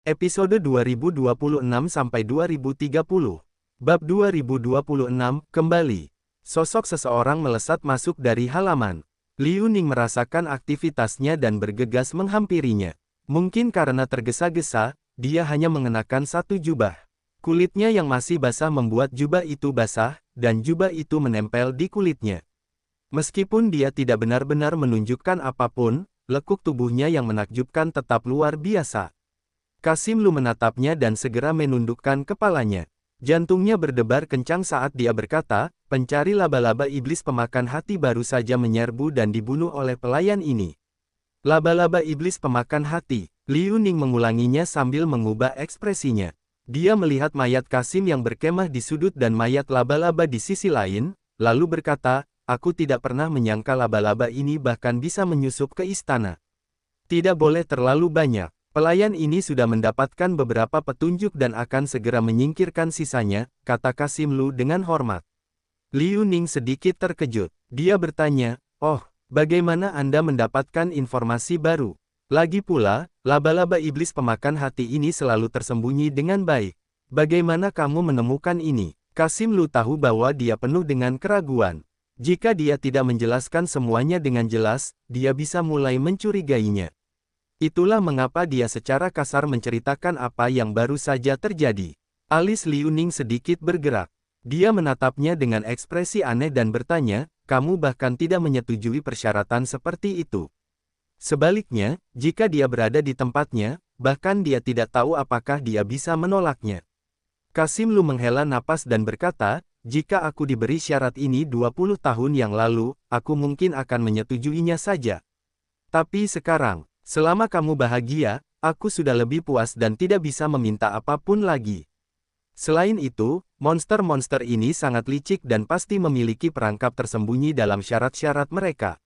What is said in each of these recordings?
Episode 2026-2030. Bab 2026, kembali. Sosok seseorang melesat masuk dari halaman. Liu Ning merasakan aktivitasnya dan bergegas menghampirinya. Mungkin karena tergesa-gesa, dia hanya mengenakan satu jubah. Kulitnya yang masih basah membuat jubah itu basah, dan jubah itu menempel di kulitnya. Meskipun dia tidak benar-benar menunjukkan apapun, lekuk tubuhnya yang menakjubkan tetap luar biasa. Kasim Lu menatapnya dan segera menundukkan kepalanya. Jantungnya berdebar kencang saat dia berkata, pencari laba-laba iblis pemakan hati baru saja menyerbu dan dibunuh oleh pelayan ini. Laba-laba iblis pemakan hati. Liu Ning mengulanginya sambil mengubah ekspresinya. Dia melihat mayat Kasim yang berkemah di sudut dan mayat laba-laba di sisi lain, lalu berkata, aku tidak pernah menyangka laba-laba ini bahkan bisa menyusup ke istana. Tidak boleh terlalu banyak. Pelayan ini sudah mendapatkan beberapa petunjuk dan akan segera menyingkirkan sisanya, kata Kasim Lu dengan hormat. Liu Ning sedikit terkejut. Dia bertanya, oh, bagaimana Anda mendapatkan informasi baru? Lagi pula, laba-laba iblis pemakan hati ini selalu tersembunyi dengan baik. Bagaimana kamu menemukan ini? Kasim Lu tahu bahwa dia penuh dengan keraguan. Jika dia tidak menjelaskan semuanya dengan jelas, dia bisa mulai mencurigainya. Itulah mengapa dia secara kasar menceritakan apa yang baru saja terjadi. Alis Liu Ning sedikit bergerak. Dia menatapnya dengan ekspresi aneh dan bertanya, kamu bahkan tidak menyetujui persyaratan seperti itu. Sebaliknya, jika dia berada di tempatnya, bahkan dia tidak tahu apakah dia bisa menolaknya. Kasim Lu menghela napas dan berkata, jika aku diberi syarat ini 20 tahun yang lalu, aku mungkin akan menyetujuinya saja. Tapi sekarang, selama kamu bahagia, aku sudah lebih puas dan tidak bisa meminta apapun lagi. Selain itu, monster-monster ini sangat licik dan pasti memiliki perangkap tersembunyi dalam syarat-syarat mereka.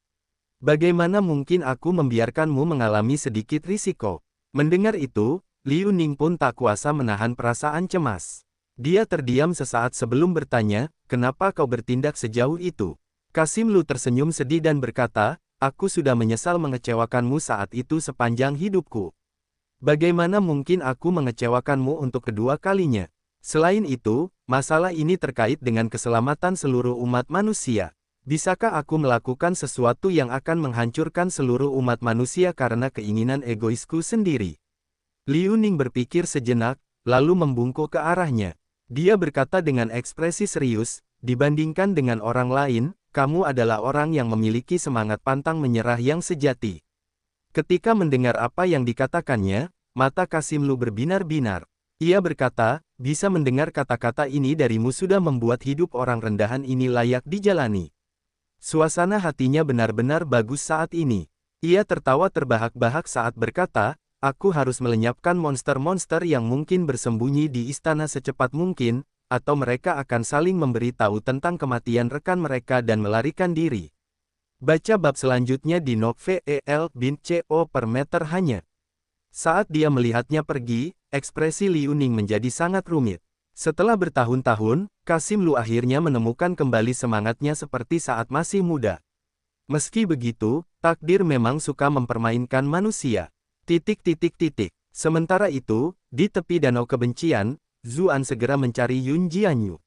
Bagaimana mungkin aku membiarkanmu mengalami sedikit risiko? Mendengar itu, Liu Ning pun tak kuasa menahan perasaan cemas. Dia terdiam sesaat sebelum bertanya, kenapa kau bertindak sejauh itu? Kasim Lu tersenyum sedih dan berkata, aku sudah menyesal mengecewakanmu saat itu sepanjang hidupku. Bagaimana mungkin aku mengecewakanmu untuk kedua kalinya? Selain itu, masalah ini terkait dengan keselamatan seluruh umat manusia. Bisakah aku melakukan sesuatu yang akan menghancurkan seluruh umat manusia karena keinginan egoisku sendiri? Liu Ning berpikir sejenak, lalu membungkuk ke arahnya. Dia berkata dengan ekspresi serius, dibandingkan dengan orang lain, kamu adalah orang yang memiliki semangat pantang menyerah yang sejati. Ketika mendengar apa yang dikatakannya, mata Kasim Lu berbinar-binar. Ia berkata, bisa mendengar kata-kata ini darimu sudah membuat hidup orang rendahan ini layak dijalani. Suasana hatinya benar-benar bagus saat ini. Ia tertawa terbahak-bahak saat berkata, aku harus melenyapkan monster-monster yang mungkin bersembunyi di istana secepat mungkin, atau mereka akan saling memberi tahu tentang kematian rekan mereka dan melarikan diri. Baca bab selanjutnya di novel.co per meter hanya. Saat dia melihatnya pergi, ekspresi Liu Ning menjadi sangat rumit. Setelah bertahun-tahun, Kasim Lu akhirnya menemukan kembali semangatnya seperti saat masih muda. Meski begitu, takdir memang suka mempermainkan manusia. Sementara itu, di tepi danau kebencian, Zuan segera mencari Yun Jianyu.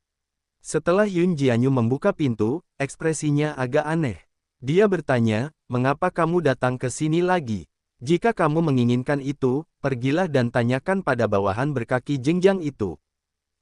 Setelah Yun Jianyu membuka pintu, ekspresinya agak aneh. Dia bertanya, mengapa kamu datang ke sini lagi? Jika kamu menginginkan itu, pergilah dan tanyakan pada bawahan berkaki jenjang itu.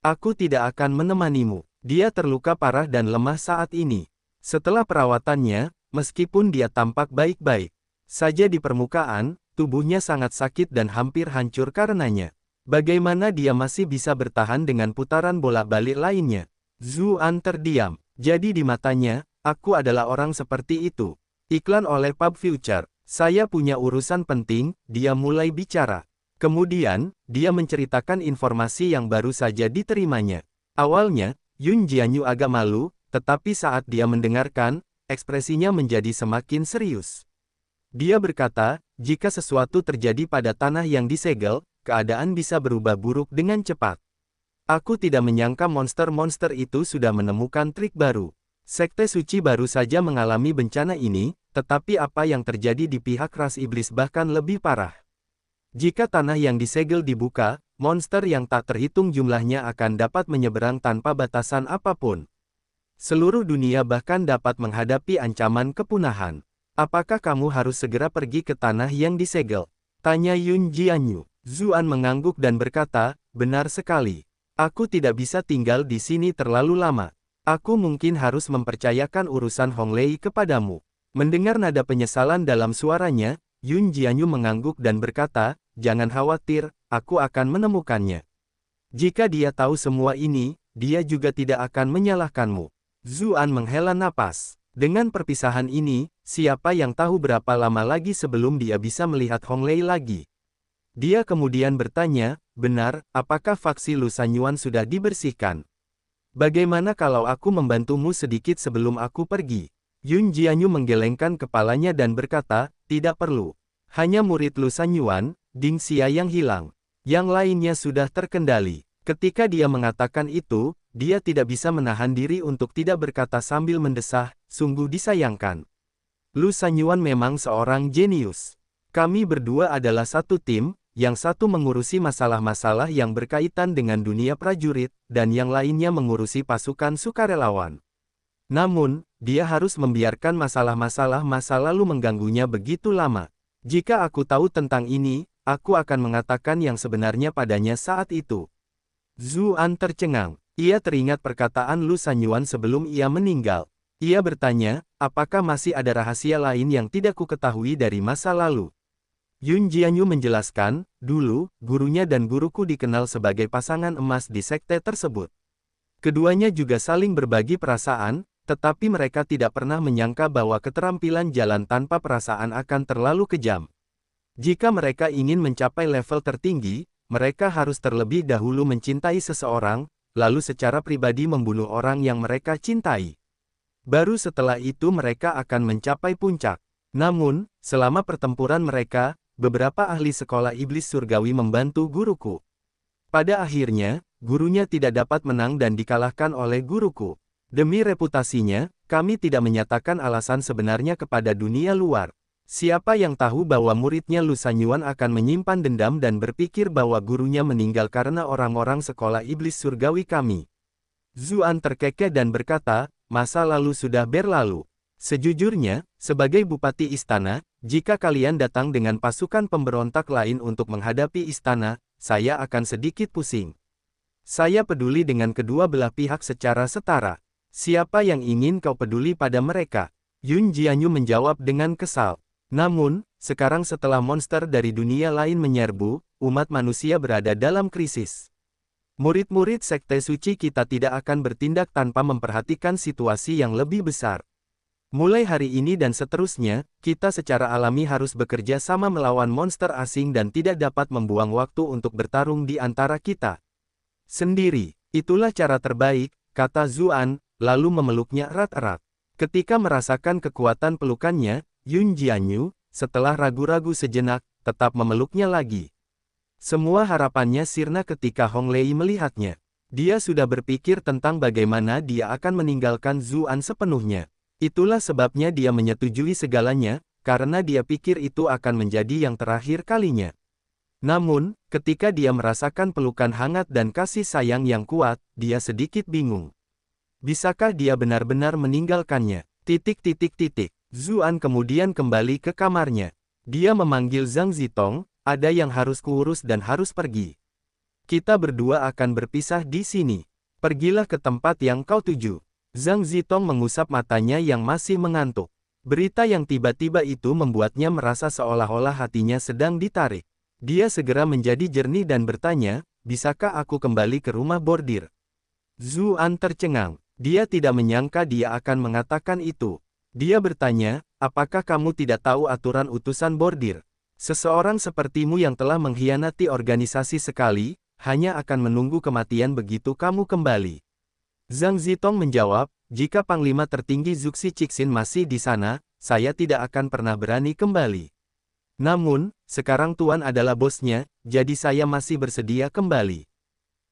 Aku tidak akan menemanimu. Dia terluka parah dan lemah saat ini. Setelah perawatannya, meskipun dia tampak baik-baik saja di permukaan, tubuhnya sangat sakit dan hampir hancur karenanya. Bagaimana dia masih bisa bertahan dengan putaran bolak-balik lainnya? Zuan terdiam. Jadi di matanya, aku adalah orang seperti itu. Iklan oleh Pub Future. Saya punya urusan penting, dia mulai bicara. Kemudian, dia menceritakan informasi yang baru saja diterimanya. Awalnya, Yun Jianyu agak malu, tetapi saat dia mendengarkan, ekspresinya menjadi semakin serius. Dia berkata, jika sesuatu terjadi pada tanah yang disegel, keadaan bisa berubah buruk dengan cepat. Aku tidak menyangka monster-monster itu sudah menemukan trik baru. Sekte suci baru saja mengalami bencana ini, tetapi apa yang terjadi di pihak ras iblis bahkan lebih parah. Jika tanah yang disegel dibuka, monster yang tak terhitung jumlahnya akan dapat menyeberang tanpa batasan apapun. Seluruh dunia bahkan dapat menghadapi ancaman kepunahan. Apakah kamu harus segera pergi ke tanah yang disegel? Tanya Yun Jianyu. Zuan mengangguk dan berkata, benar sekali. Aku tidak bisa tinggal di sini terlalu lama. Aku mungkin harus mempercayakan urusan Hong Lei kepadamu. Mendengar nada penyesalan dalam suaranya, Yun Jianyu mengangguk dan berkata, jangan khawatir, aku akan menemukannya. Jika dia tahu semua ini, dia juga tidak akan menyalahkanmu. Zuan menghela napas. Dengan perpisahan ini, siapa yang tahu berapa lama lagi sebelum dia bisa melihat Hong Lei lagi? Dia kemudian bertanya, benar, apakah faksi Lu Sanyuan sudah dibersihkan? Bagaimana kalau aku membantumu sedikit sebelum aku pergi? Yun Jianyu menggelengkan kepalanya dan berkata, tidak perlu. Hanya murid Lu Sanyuan, Ding Xia yang hilang. Yang lainnya sudah terkendali. Ketika dia mengatakan itu, dia tidak bisa menahan diri untuk tidak berkata sambil mendesah, sungguh disayangkan. Lu Sanyuan memang seorang jenius. Kami berdua adalah satu tim, yang satu mengurusi masalah-masalah yang berkaitan dengan dunia prajurit, dan yang lainnya mengurusi pasukan sukarelawan. Namun, dia harus membiarkan masalah-masalah masa lalu mengganggunya begitu lama. Jika aku tahu tentang ini, aku akan mengatakan yang sebenarnya padanya saat itu. Zuan tercengang. Ia teringat perkataan Lu Sanyuan sebelum ia meninggal. Ia bertanya, apakah masih ada rahasia lain yang tidak ku ketahui dari masa lalu? Yun Jianyu menjelaskan, dulu, gurunya dan guruku dikenal sebagai pasangan emas di sekte tersebut. Keduanya juga saling berbagi perasaan, tetapi mereka tidak pernah menyangka bahwa keterampilan jalan tanpa perasaan akan terlalu kejam. Jika mereka ingin mencapai level tertinggi, mereka harus terlebih dahulu mencintai seseorang, lalu secara pribadi membunuh orang yang mereka cintai. Baru setelah itu mereka akan mencapai puncak. Namun, selama pertempuran mereka, beberapa ahli sekolah iblis surgawi membantu guruku. Pada akhirnya, gurunya tidak dapat menang dan dikalahkan oleh guruku. Demi reputasinya, kami tidak menyatakan alasan sebenarnya kepada dunia luar. Siapa yang tahu bahwa muridnya Lu Sanyuan akan menyimpan dendam dan berpikir bahwa gurunya meninggal karena orang-orang sekolah iblis surgawi kami. Zuan terkekeh dan berkata, masa lalu sudah berlalu. Sejujurnya, sebagai bupati istana, jika kalian datang dengan pasukan pemberontak lain untuk menghadapi istana, saya akan sedikit pusing. Saya peduli dengan kedua belah pihak secara setara. Siapa yang ingin kau peduli pada mereka? Yun Jianyu menjawab dengan kesal. Namun, sekarang setelah monster dari dunia lain menyerbu, umat manusia berada dalam krisis. Murid-murid sekte suci kita tidak akan bertindak tanpa memperhatikan situasi yang lebih besar. Mulai hari ini dan seterusnya, kita secara alami harus bekerja sama melawan monster asing dan tidak dapat membuang waktu untuk bertarung di antara kita sendiri. Itulah cara terbaik, kata Zuan, lalu memeluknya erat-erat. Ketika merasakan kekuatan pelukannya, Yun Jianyu, setelah ragu-ragu sejenak, tetap memeluknya lagi. Semua harapannya sirna ketika Hong Lei melihatnya. Dia sudah berpikir tentang bagaimana dia akan meninggalkan Zuan sepenuhnya. Itulah sebabnya dia menyetujui segalanya, karena dia pikir itu akan menjadi yang terakhir kalinya. Namun, ketika dia merasakan pelukan hangat dan kasih sayang yang kuat, dia sedikit bingung. Bisakah dia benar-benar meninggalkannya? Zuan kemudian kembali ke kamarnya. Dia memanggil Zhang Zitong, ada yang harus kuurus dan harus pergi. Kita berdua akan berpisah di sini. Pergilah ke tempat yang kau tuju. Zhang Zitong mengusap matanya yang masih mengantuk. Berita yang tiba-tiba itu membuatnya merasa seolah-olah hatinya sedang ditarik. Dia segera menjadi jernih dan bertanya, bisakah aku kembali ke rumah bordir? Zuan tercengang. Dia tidak menyangka dia akan mengatakan itu. Dia bertanya, apakah kamu tidak tahu aturan utusan bordir? Seseorang sepertimu yang telah mengkhianati organisasi sekali, hanya akan menunggu kematian begitu kamu kembali. Zhang Zitong menjawab, jika Panglima tertinggi Zuxi Cixin masih di sana, saya tidak akan pernah berani kembali. Namun, sekarang Tuan adalah bosnya, jadi saya masih bersedia kembali.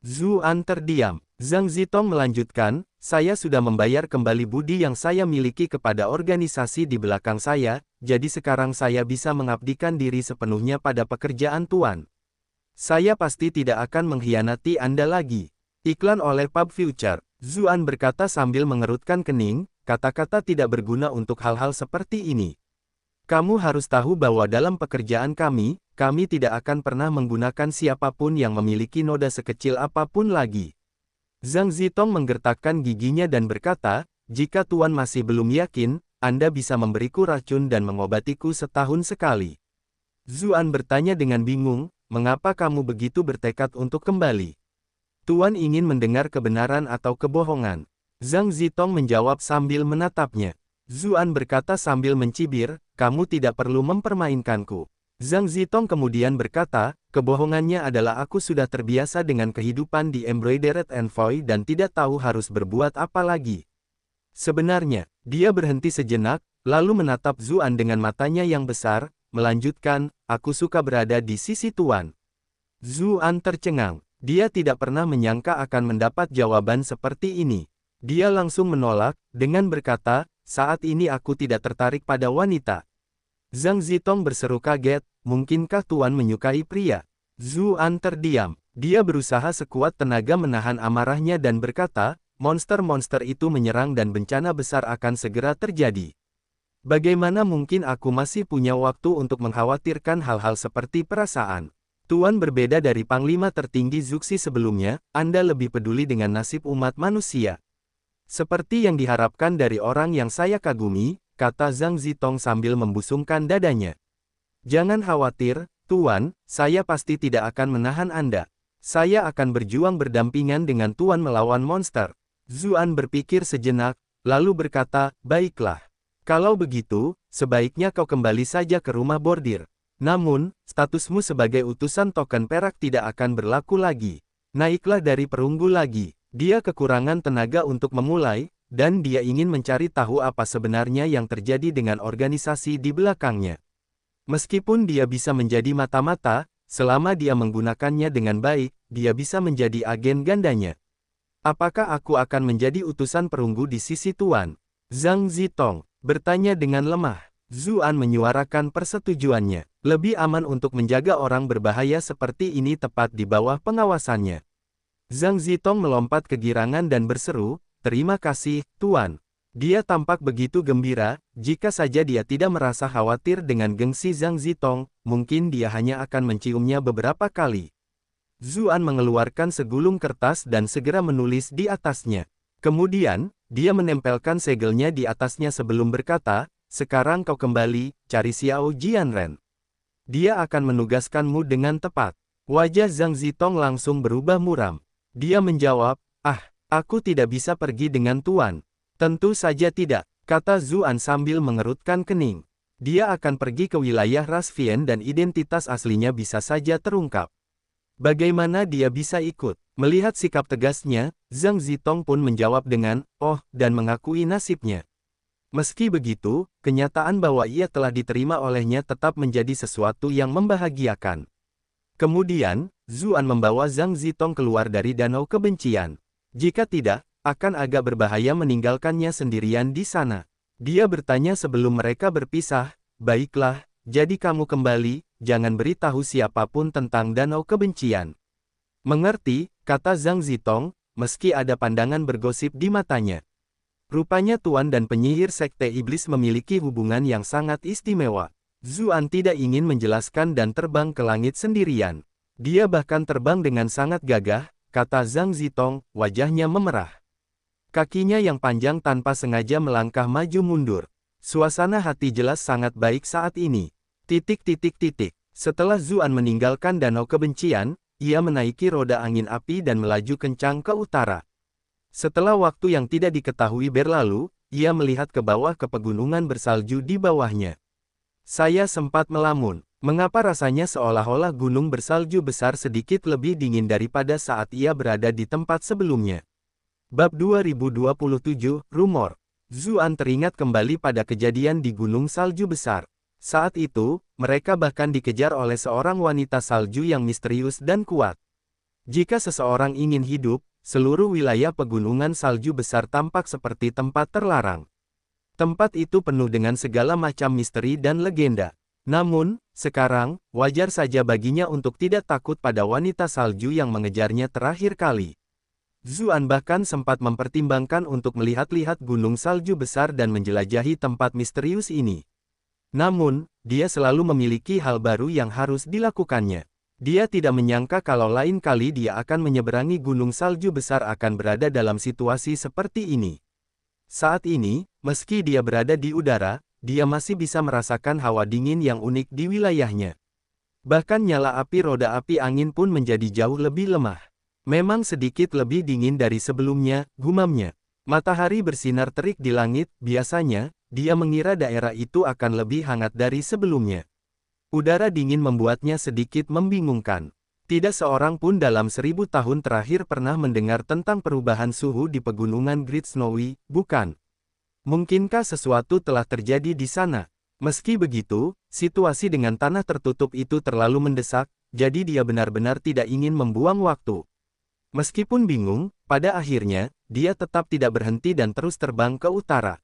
Zuan terdiam. Zhang Zitong melanjutkan, saya sudah membayar kembali budi yang saya miliki kepada organisasi di belakang saya, jadi sekarang saya bisa mengabdikan diri sepenuhnya pada pekerjaan Tuan. Saya pasti tidak akan mengkhianati Anda lagi. Iklan oleh Pub Future. Zuan berkata sambil mengerutkan kening, kata-kata tidak berguna untuk hal-hal seperti ini. Kamu harus tahu bahwa dalam pekerjaan kami tidak akan pernah menggunakan siapapun yang memiliki noda sekecil apapun lagi. Zhang Zitong menggertakkan giginya dan berkata, jika Tuan masih belum yakin, Anda bisa memberiku racun dan mengobatiku setahun sekali. Zuan bertanya dengan bingung, mengapa kamu begitu bertekad untuk kembali? Tuan ingin mendengar kebenaran atau kebohongan? Zhang Zitong menjawab sambil menatapnya. Zuan berkata sambil mencibir, kamu tidak perlu mempermainkanku. Zhang Zitong kemudian berkata, kebohongannya adalah aku sudah terbiasa dengan kehidupan di Embroidered Envoy dan tidak tahu harus berbuat apa lagi. Sebenarnya, dia berhenti sejenak, lalu menatap Zuan dengan matanya yang besar, melanjutkan, aku suka berada di sisi Tuan. Zuan tercengang, dia tidak pernah menyangka akan mendapat jawaban seperti ini. Dia langsung menolak, dengan berkata, saat ini aku tidak tertarik pada wanita. Zhang Zitong berseru kaget, mungkinkah Tuan menyukai pria? Zuan terdiam. Dia berusaha sekuat tenaga menahan amarahnya dan berkata, monster-monster itu menyerang dan bencana besar akan segera terjadi. Bagaimana mungkin aku masih punya waktu untuk mengkhawatirkan hal-hal seperti perasaan? Tuan berbeda dari Panglima tertinggi Zuxi sebelumnya, Anda lebih peduli dengan nasib umat manusia. Seperti yang diharapkan dari orang yang saya kagumi, kata Zhang Zitong sambil membusungkan dadanya. Jangan khawatir, Tuan, saya pasti tidak akan menahan Anda. Saya akan berjuang berdampingan dengan Tuan melawan monster. Zuan berpikir sejenak, lalu berkata, baiklah. Kalau begitu, sebaiknya kau kembali saja ke rumah bordir. Namun, statusmu sebagai utusan token perak tidak akan berlaku lagi. Naiklah dari perunggu lagi. Dia kekurangan tenaga untuk memulai, dan dia ingin mencari tahu apa sebenarnya yang terjadi dengan organisasi di belakangnya. Meskipun dia bisa menjadi mata-mata, selama dia menggunakannya dengan baik, dia bisa menjadi agen gandanya. Apakah aku akan menjadi utusan perunggu di sisi Tuan? Zhang Zitong bertanya dengan lemah. Zuan menyuarakan persetujuannya. Lebih aman untuk menjaga orang berbahaya seperti ini tepat di bawah pengawasannya. Zhang Zitong melompat kegirangan dan berseru, terima kasih, Tuan. Dia tampak begitu gembira, jika saja dia tidak merasa khawatir dengan gengsi Zhang Zitong, mungkin dia hanya akan menciumnya beberapa kali. Zuan mengeluarkan segulung kertas dan segera menulis di atasnya. Kemudian, dia menempelkan segelnya di atasnya sebelum berkata, sekarang kau kembali, cari Xiao Jianren. Dia akan menugaskanmu dengan tepat. Wajah Zhang Zitong langsung berubah muram. Dia menjawab, aku tidak bisa pergi dengan Tuan. Tentu saja tidak, kata Zuan sambil mengerutkan kening. Dia akan pergi ke wilayah Rasvien dan identitas aslinya bisa saja terungkap. Bagaimana dia bisa ikut? Melihat sikap tegasnya, Zhang Zitong pun menjawab dengan, dan mengakui nasibnya. Meski begitu, kenyataan bahwa ia telah diterima olehnya tetap menjadi sesuatu yang membahagiakan. Kemudian, Zuan membawa Zhang Zitong keluar dari Danau Kebencian. Jika tidak, akan agak berbahaya meninggalkannya sendirian di sana. Dia bertanya sebelum mereka berpisah, baiklah, jadi kamu kembali, jangan beritahu siapapun tentang Danau Kebencian. Mengerti, kata Zhang Zitong, meski ada pandangan bergosip di matanya. Rupanya Tuan dan penyihir Sekte Iblis memiliki hubungan yang sangat istimewa. Zuan tidak ingin menjelaskan dan terbang ke langit sendirian. Dia bahkan terbang dengan sangat gagah, kata Zhang Zitong, wajahnya memerah. Kakinya yang panjang tanpa sengaja melangkah maju mundur. Suasana hati jelas sangat baik saat ini. Setelah Zuan meninggalkan Danau Kebencian, ia menaiki roda angin api dan melaju kencang ke utara. Setelah waktu yang tidak diketahui berlalu, ia melihat ke bawah ke pegunungan bersalju di bawahnya. Saya sempat melamun. Mengapa rasanya seolah-olah gunung bersalju besar sedikit lebih dingin daripada saat ia berada di tempat sebelumnya. Bab 2027, Rumor. Zuan teringat kembali pada kejadian di gunung salju besar. Saat itu, mereka bahkan dikejar oleh seorang wanita salju yang misterius dan kuat. Jika seseorang ingin hidup, seluruh wilayah pegunungan salju besar tampak seperti tempat terlarang. Tempat itu penuh dengan segala macam misteri dan legenda. Namun, sekarang, wajar saja baginya untuk tidak takut pada wanita salju yang mengejarnya terakhir kali. Zuan bahkan sempat mempertimbangkan untuk melihat-lihat gunung salju besar dan menjelajahi tempat misterius ini. Namun, dia selalu memiliki hal baru yang harus dilakukannya. Dia tidak menyangka kalau lain kali dia akan menyeberangi gunung salju besar akan berada dalam situasi seperti ini. Saat ini, meski dia berada di udara, dia masih bisa merasakan hawa dingin yang unik di wilayahnya. Bahkan nyala api roda api angin pun menjadi jauh lebih lemah. Memang sedikit lebih dingin dari sebelumnya, gumamnya. Matahari bersinar terik di langit, biasanya, dia mengira daerah itu akan lebih hangat dari sebelumnya. Udara dingin membuatnya sedikit membingungkan. Tidak seorang pun dalam 1000 tahun terakhir pernah mendengar tentang perubahan suhu di pegunungan Great Snowy, bukan? Mungkinkah sesuatu telah terjadi di sana? Meski begitu, situasi dengan tanah tertutup itu terlalu mendesak, jadi dia benar-benar tidak ingin membuang waktu. Meskipun bingung, pada akhirnya, dia tetap tidak berhenti dan terus terbang ke utara.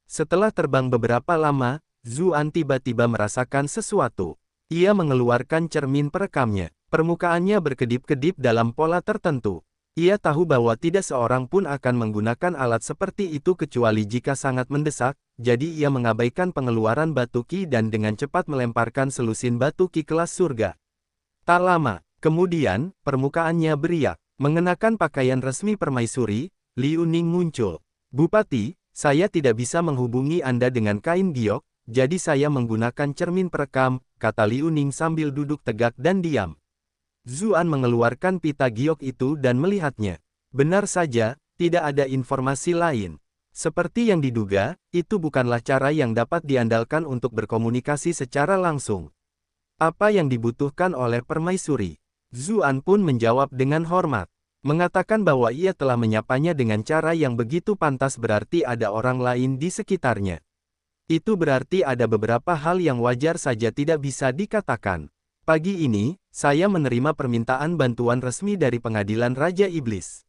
Setelah terbang beberapa lama, Zuan tiba-tiba merasakan sesuatu. Ia mengeluarkan cermin perekamnya. Permukaannya berkedip-kedip dalam pola tertentu. Ia tahu bahwa tidak seorang pun akan menggunakan alat seperti itu kecuali jika sangat mendesak, jadi ia mengabaikan pengeluaran batu ki dan dengan cepat melemparkan selusin batu ki kelas surga. Tak lama, kemudian, permukaannya beriak. Mengenakan pakaian resmi permaisuri, Liu Ning muncul. Bupati, saya tidak bisa menghubungi Anda dengan kain giok, jadi saya menggunakan cermin perekam, kata Liu Ning sambil duduk tegak dan diam. Zuan mengeluarkan pita giok itu dan melihatnya. Benar saja, tidak ada informasi lain. Seperti yang diduga, itu bukanlah cara yang dapat diandalkan untuk berkomunikasi secara langsung. Apa yang dibutuhkan oleh permaisuri? Zuan pun menjawab dengan hormat. Mengatakan bahwa ia telah menyapanya dengan cara yang begitu pantas berarti ada orang lain di sekitarnya. Itu berarti ada beberapa hal yang wajar saja tidak bisa dikatakan. Pagi ini, saya menerima permintaan bantuan resmi dari pengadilan Raja Iblis.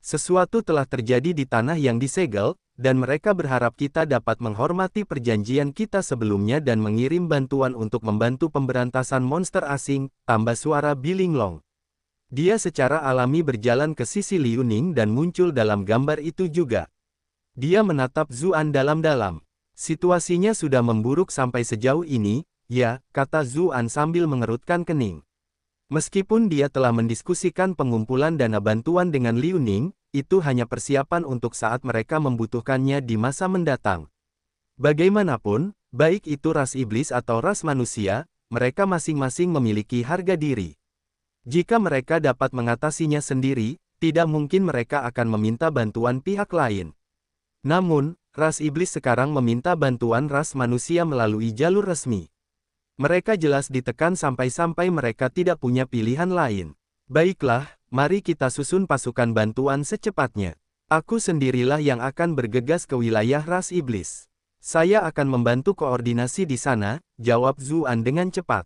Sesuatu telah terjadi di tanah yang disegel, dan mereka berharap kita dapat menghormati perjanjian kita sebelumnya dan mengirim bantuan untuk membantu pemberantasan monster asing, tambah suara Bilinglong. Dia secara alami berjalan ke sisi Liu Ning dan muncul dalam gambar itu juga. Dia menatap Zuan dalam-dalam. Situasinya sudah memburuk sampai sejauh ini, ya, kata Zuan sambil mengerutkan kening. Meskipun dia telah mendiskusikan pengumpulan dana bantuan dengan Liu Ning, itu hanya persiapan untuk saat mereka membutuhkannya di masa mendatang. Bagaimanapun, baik itu ras iblis atau ras manusia, mereka masing-masing memiliki harga diri. Jika mereka dapat mengatasinya sendiri, tidak mungkin mereka akan meminta bantuan pihak lain. Namun, ras iblis sekarang meminta bantuan ras manusia melalui jalur resmi. Mereka jelas ditekan sampai-sampai mereka tidak punya pilihan lain. Baiklah, mari kita susun pasukan bantuan secepatnya. Aku sendirilah yang akan bergegas ke wilayah ras iblis. Saya akan membantu koordinasi di sana, jawab Zuan dengan cepat.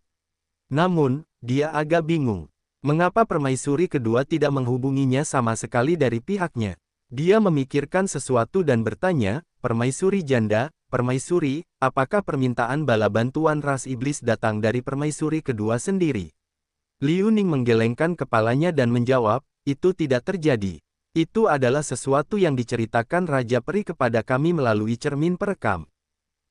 Namun, dia agak bingung. Mengapa permaisuri kedua tidak menghubunginya sama sekali dari pihaknya? Dia memikirkan sesuatu dan bertanya, permaisuri janda, permaisuri, apakah permintaan bala bantuan ras iblis datang dari permaisuri kedua sendiri? Liu Ning menggelengkan kepalanya dan menjawab, itu tidak terjadi. Itu adalah sesuatu yang diceritakan Raja Peri kepada kami melalui cermin perekam.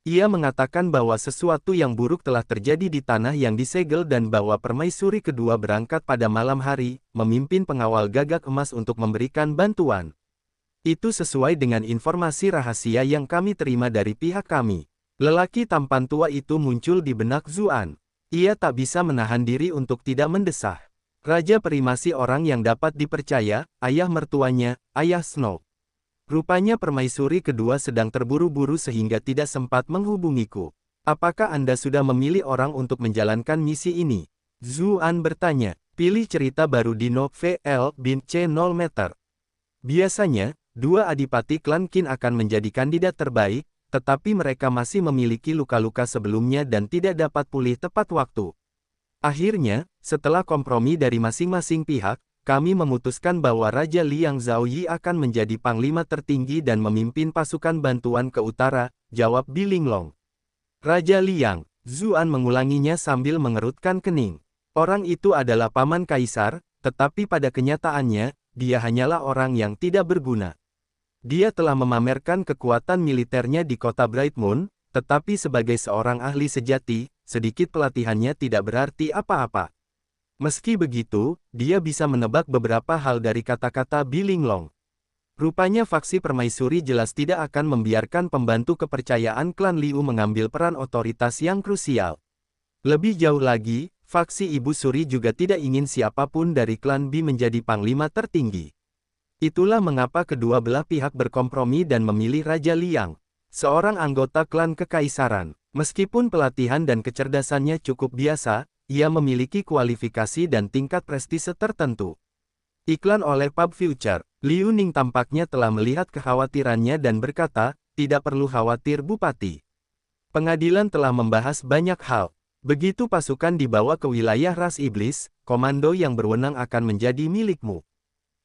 Ia mengatakan bahwa sesuatu yang buruk telah terjadi di tanah yang disegel dan bahwa permaisuri kedua berangkat pada malam hari, memimpin pengawal gagak emas untuk memberikan bantuan. Itu sesuai dengan informasi rahasia yang kami terima dari pihak kami. Lelaki tampan tua itu muncul di benak Zuan. Ia tak bisa menahan diri untuk tidak mendesah. Raja Peri masih orang yang dapat dipercaya, ayah mertuanya, Ayah Snow. Rupanya permaisuri kedua sedang terburu-buru sehingga tidak sempat menghubungiku. Apakah Anda sudah memilih orang untuk menjalankan misi ini? Zuan bertanya. Pilih cerita baru di Novel bin C0 meter. Biasanya, dua adipati klan Qin akan menjadi kandidat terbaik, tetapi mereka masih memiliki luka-luka sebelumnya dan tidak dapat pulih tepat waktu. Akhirnya, setelah kompromi dari masing-masing pihak, kami memutuskan bahwa Raja Liang Zhaoyi akan menjadi panglima tertinggi dan memimpin pasukan bantuan ke utara, jawab Bilinglong. Raja Liang, Zuan mengulanginya sambil mengerutkan kening. Orang itu adalah paman kaisar, tetapi pada kenyataannya, dia hanyalah orang yang tidak berguna. Dia telah memamerkan kekuatan militernya di kota Bright Moon, tetapi sebagai seorang ahli sejati, sedikit pelatihannya tidak berarti apa-apa. Meski begitu, dia bisa menebak beberapa hal dari kata-kata Bilinglong. Rupanya faksi permaisuri jelas tidak akan membiarkan pembantu kepercayaan klan Liu mengambil peran otoritas yang krusial. Lebih jauh lagi, faksi Ibu Suri juga tidak ingin siapapun dari klan Bi menjadi panglima tertinggi. Itulah mengapa kedua belah pihak berkompromi dan memilih Raja Liang, seorang anggota klan kekaisaran. Meskipun pelatihan dan kecerdasannya cukup biasa, ia memiliki kualifikasi dan tingkat prestise tertentu. Iklan oleh Pub Future, Liu Ning tampaknya telah melihat kekhawatirannya dan berkata, tidak perlu khawatir Bupati. Pengadilan telah membahas banyak hal. Begitu pasukan dibawa ke wilayah ras iblis, komando yang berwenang akan menjadi milikmu.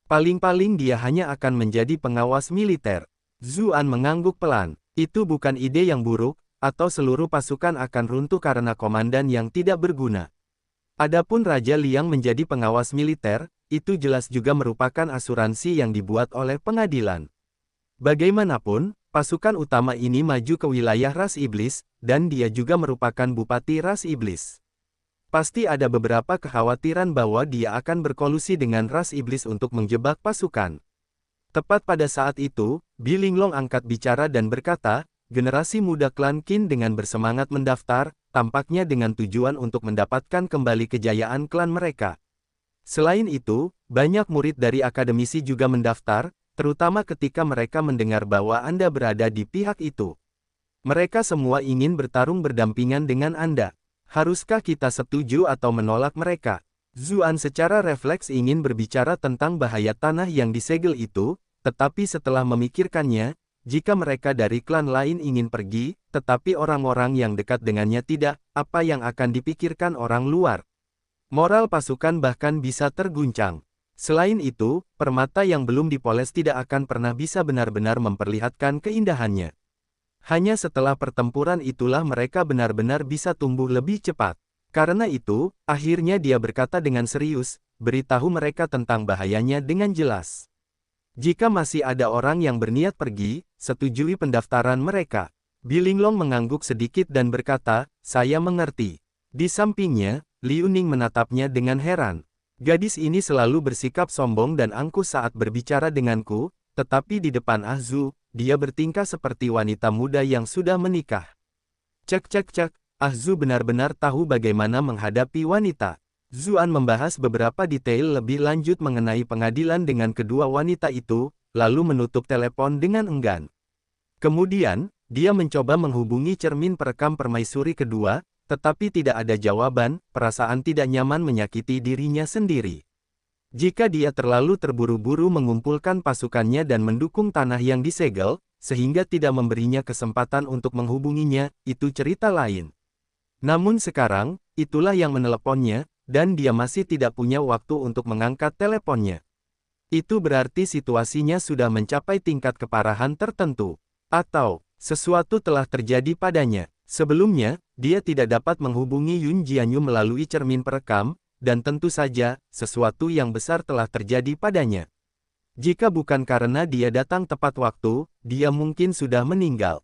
Paling-paling dia hanya akan menjadi pengawas militer. Zuan mengangguk pelan. Itu bukan ide yang buruk, atau seluruh pasukan akan runtuh karena komandan yang tidak berguna. Adapun Raja Liang menjadi pengawas militer, itu jelas juga merupakan asuransi yang dibuat oleh pengadilan. Bagaimanapun, pasukan utama ini maju ke wilayah ras iblis, dan dia juga merupakan bupati ras iblis. Pasti ada beberapa kekhawatiran bahwa dia akan berkolusi dengan ras iblis untuk menjebak pasukan. Tepat pada saat itu, Bilinglong angkat bicara dan berkata, generasi muda klan Qin dengan bersemangat mendaftar, tampaknya dengan tujuan untuk mendapatkan kembali kejayaan klan mereka. Selain itu, banyak murid dari akademisi juga mendaftar, terutama ketika mereka mendengar bahwa Anda berada di pihak itu. Mereka semua ingin bertarung berdampingan dengan Anda. Haruskah kita setuju atau menolak mereka? Zuan secara refleks ingin berbicara tentang bahaya tanah yang disegel itu, tetapi setelah memikirkannya, jika mereka dari klan lain ingin pergi, tetapi orang-orang yang dekat dengannya tidak, apa yang akan dipikirkan orang luar? Moral pasukan bahkan bisa terguncang. Selain itu, permata yang belum dipoles tidak akan pernah bisa benar-benar memperlihatkan keindahannya. Hanya setelah pertempuran itulah mereka benar-benar bisa tumbuh lebih cepat. Karena itu, akhirnya dia berkata dengan serius, beritahu mereka tentang bahayanya dengan jelas. Jika masih ada orang yang berniat pergi, setujui pendaftaran mereka. Bilinglong mengangguk sedikit dan berkata, saya mengerti. Di sampingnya, Liu Ning menatapnya dengan heran. Gadis ini selalu bersikap sombong dan angkuh saat berbicara denganku, tetapi di depan Ahzu, dia bertingkah seperti wanita muda yang sudah menikah. Cek. Ahzu benar-benar tahu bagaimana menghadapi wanita. Zuan membahas beberapa detail lebih lanjut mengenai pengadilan dengan kedua wanita itu, lalu menutup telepon dengan enggan. Kemudian, dia mencoba menghubungi cermin perekam permaisuri kedua, tetapi tidak ada jawaban, perasaan tidak nyaman menyakiti dirinya sendiri. Jika dia terlalu terburu-buru mengumpulkan pasukannya dan mendukung tanah yang disegel, sehingga tidak memberinya kesempatan untuk menghubunginya, itu cerita lain. Namun sekarang, itulah yang meneleponnya, dan dia masih tidak punya waktu untuk mengangkat teleponnya. Itu berarti situasinya sudah mencapai tingkat keparahan tertentu. Atau, sesuatu telah terjadi padanya. Sebelumnya, dia tidak dapat menghubungi Yun Jianyu melalui cermin perekam, dan tentu saja, sesuatu yang besar telah terjadi padanya. Jika bukan karena dia datang tepat waktu, dia mungkin sudah meninggal.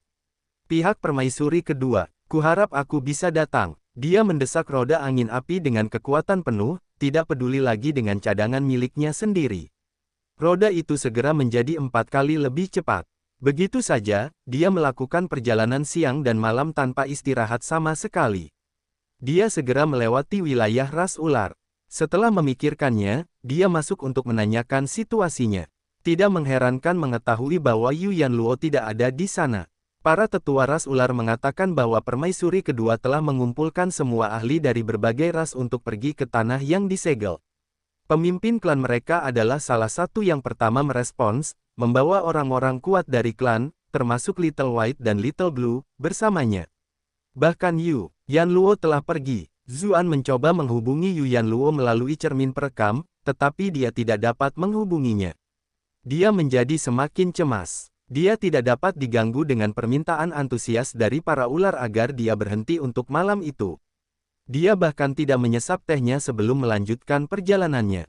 Pihak permaisuri kedua, kuharap aku bisa datang. Dia mendesak roda angin api dengan kekuatan penuh, tidak peduli lagi dengan cadangan miliknya sendiri. Roda itu segera menjadi 4 kali lebih cepat. Begitu saja, dia melakukan perjalanan siang dan malam tanpa istirahat sama sekali. Dia segera melewati wilayah ras ular. Setelah memikirkannya, dia masuk untuk menanyakan situasinya. Tidak mengherankan mengetahui bahwa Yu Yanluo tidak ada di sana. Para tetua ras ular mengatakan bahwa permaisuri kedua telah mengumpulkan semua ahli dari berbagai ras untuk pergi ke tanah yang disegel. Pemimpin klan mereka adalah salah satu yang pertama merespons, membawa orang-orang kuat dari klan, termasuk Little White dan Little Blue, bersamanya. Bahkan Yu Yanluo telah pergi. Zuan mencoba menghubungi Yuan Luo melalui cermin perekam, tetapi dia tidak dapat menghubunginya. Dia menjadi semakin cemas. Dia tidak dapat diganggu dengan permintaan antusias dari para ular agar dia berhenti untuk malam itu. Dia bahkan tidak menyesap tehnya sebelum melanjutkan perjalanannya.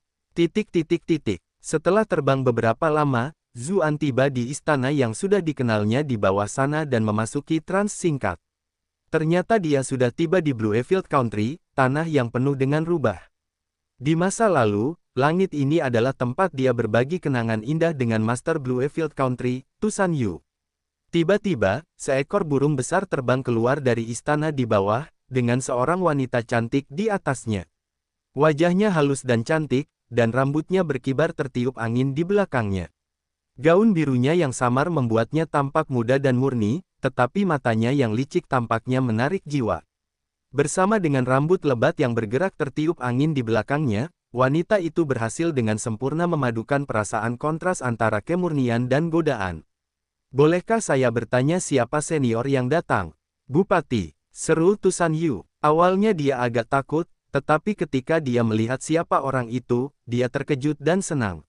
Setelah terbang beberapa lama, Zuan tiba di istana yang sudah dikenalnya di bawah sana dan memasuki trans singkat. Ternyata dia sudah tiba di Bluefield Country, tanah yang penuh dengan rubah. Di masa lalu, langit ini adalah tempat dia berbagi kenangan indah dengan Master Bluefield Country, Tusan Yu. Tiba-tiba, seekor burung besar terbang keluar dari istana di bawah, dengan seorang wanita cantik di atasnya. Wajahnya halus dan cantik, dan rambutnya berkibar tertiup angin di belakangnya. Gaun birunya yang samar membuatnya tampak muda dan murni, tetapi matanya yang licik tampaknya menarik jiwa. Bersama dengan rambut lebat yang bergerak tertiup angin di belakangnya, wanita itu berhasil dengan sempurna memadukan perasaan kontras antara kemurnian dan godaan. "Bolehkah saya bertanya siapa senior yang datang?" "Bupati," seru Tusan Yu. Awalnya dia agak takut, tetapi ketika dia melihat siapa orang itu, dia terkejut dan senang.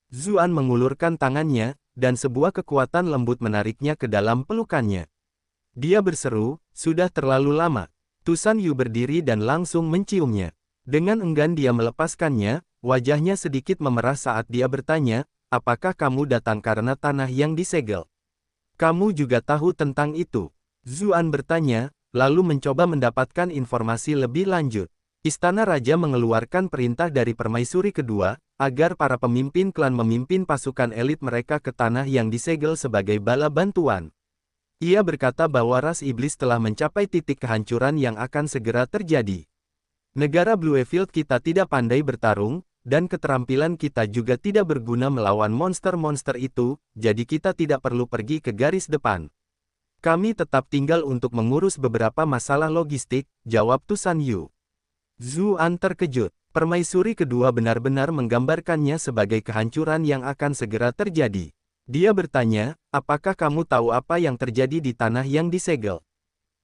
Zuan mengulurkan tangannya, dan sebuah kekuatan lembut menariknya ke dalam pelukannya. Dia berseru, "Sudah terlalu lama." Tusan Yu berdiri dan langsung menciumnya. Dengan enggan dia melepaskannya, wajahnya sedikit memerah saat dia bertanya, "Apakah kamu datang karena tanah yang disegel?" "Kamu juga tahu tentang itu?" Zuan bertanya, lalu mencoba mendapatkan informasi lebih lanjut. Istana Raja mengeluarkan perintah dari Permaisuri kedua, agar para pemimpin klan memimpin pasukan elit mereka ke tanah yang disegel sebagai bala bantuan. Ia berkata bahwa ras iblis telah mencapai titik kehancuran yang akan segera terjadi. Negara Bluefield kita tidak pandai bertarung, dan keterampilan kita juga tidak berguna melawan monster-monster itu, jadi kita tidak perlu pergi ke garis depan. Kami tetap tinggal untuk mengurus beberapa masalah logistik, jawab Tusan Yu. Zuan terkejut. Permaisuri kedua benar-benar menggambarkannya sebagai kehancuran yang akan segera terjadi. Dia bertanya, "Apakah kamu tahu apa yang terjadi di tanah yang disegel?"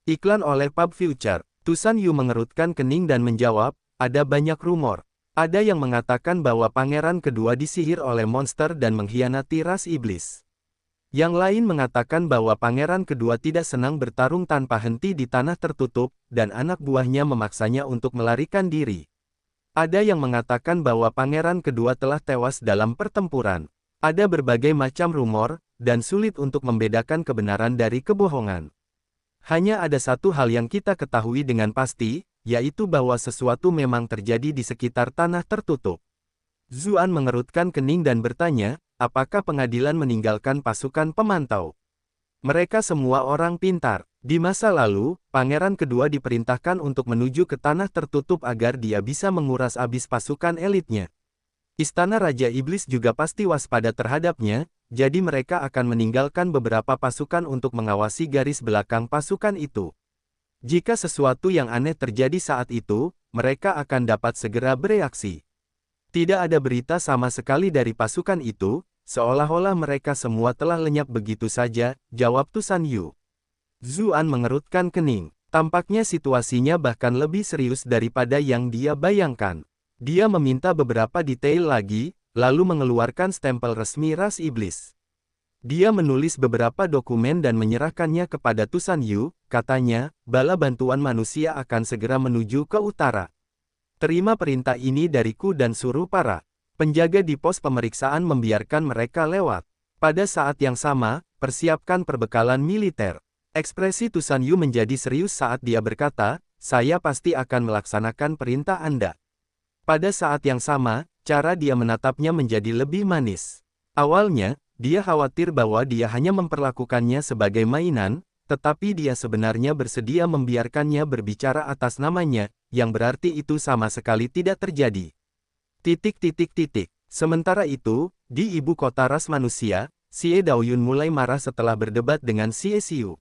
"Iklan oleh Pub Future." Tusan Yu mengerutkan kening dan menjawab, "Ada banyak rumor. Ada yang mengatakan bahwa pangeran kedua disihir oleh monster dan mengkhianati ras iblis. Yang lain mengatakan bahwa pangeran kedua tidak senang bertarung tanpa henti di tanah tertutup, dan anak buahnya memaksanya untuk melarikan diri. Ada yang mengatakan bahwa pangeran kedua telah tewas dalam pertempuran. Ada berbagai macam rumor, dan sulit untuk membedakan kebenaran dari kebohongan. Hanya ada satu hal yang kita ketahui dengan pasti, yaitu bahwa sesuatu memang terjadi di sekitar tanah tertutup." Zuan mengerutkan kening dan bertanya, "Apakah pengadilan meninggalkan pasukan pemantau?" "Mereka semua orang pintar. Di masa lalu, pangeran kedua diperintahkan untuk menuju ke tanah tertutup agar dia bisa menguras habis pasukan elitnya. Istana Raja Iblis juga pasti waspada terhadapnya, jadi mereka akan meninggalkan beberapa pasukan untuk mengawasi garis belakang pasukan itu. Jika sesuatu yang aneh terjadi saat itu, mereka akan dapat segera bereaksi. Tidak ada berita sama sekali dari pasukan itu, seolah-olah mereka semua telah lenyap begitu saja," jawab Tusan Yu. Zuan mengerutkan kening. Tampaknya situasinya bahkan lebih serius daripada yang dia bayangkan. Dia meminta beberapa detail lagi, lalu mengeluarkan stempel resmi ras iblis. Dia menulis beberapa dokumen dan menyerahkannya kepada Tusan Yu, katanya, "Bala bantuan manusia akan segera menuju ke utara. Terima perintah ini dariku dan suruh para penjaga di pos pemeriksaan membiarkan mereka lewat. Pada saat yang sama, persiapkan perbekalan militer." Ekspresi Tusan Yu menjadi serius saat dia berkata, "Saya pasti akan melaksanakan perintah Anda." Pada saat yang sama, cara dia menatapnya menjadi lebih manis. Awalnya, dia khawatir bahwa dia hanya memperlakukannya sebagai mainan, tetapi dia sebenarnya bersedia membiarkannya berbicara atas namanya, yang berarti itu sama sekali tidak terjadi. Sementara itu, di ibu kota ras manusia, Xie Daoyun mulai marah setelah berdebat dengan Xie Xiu.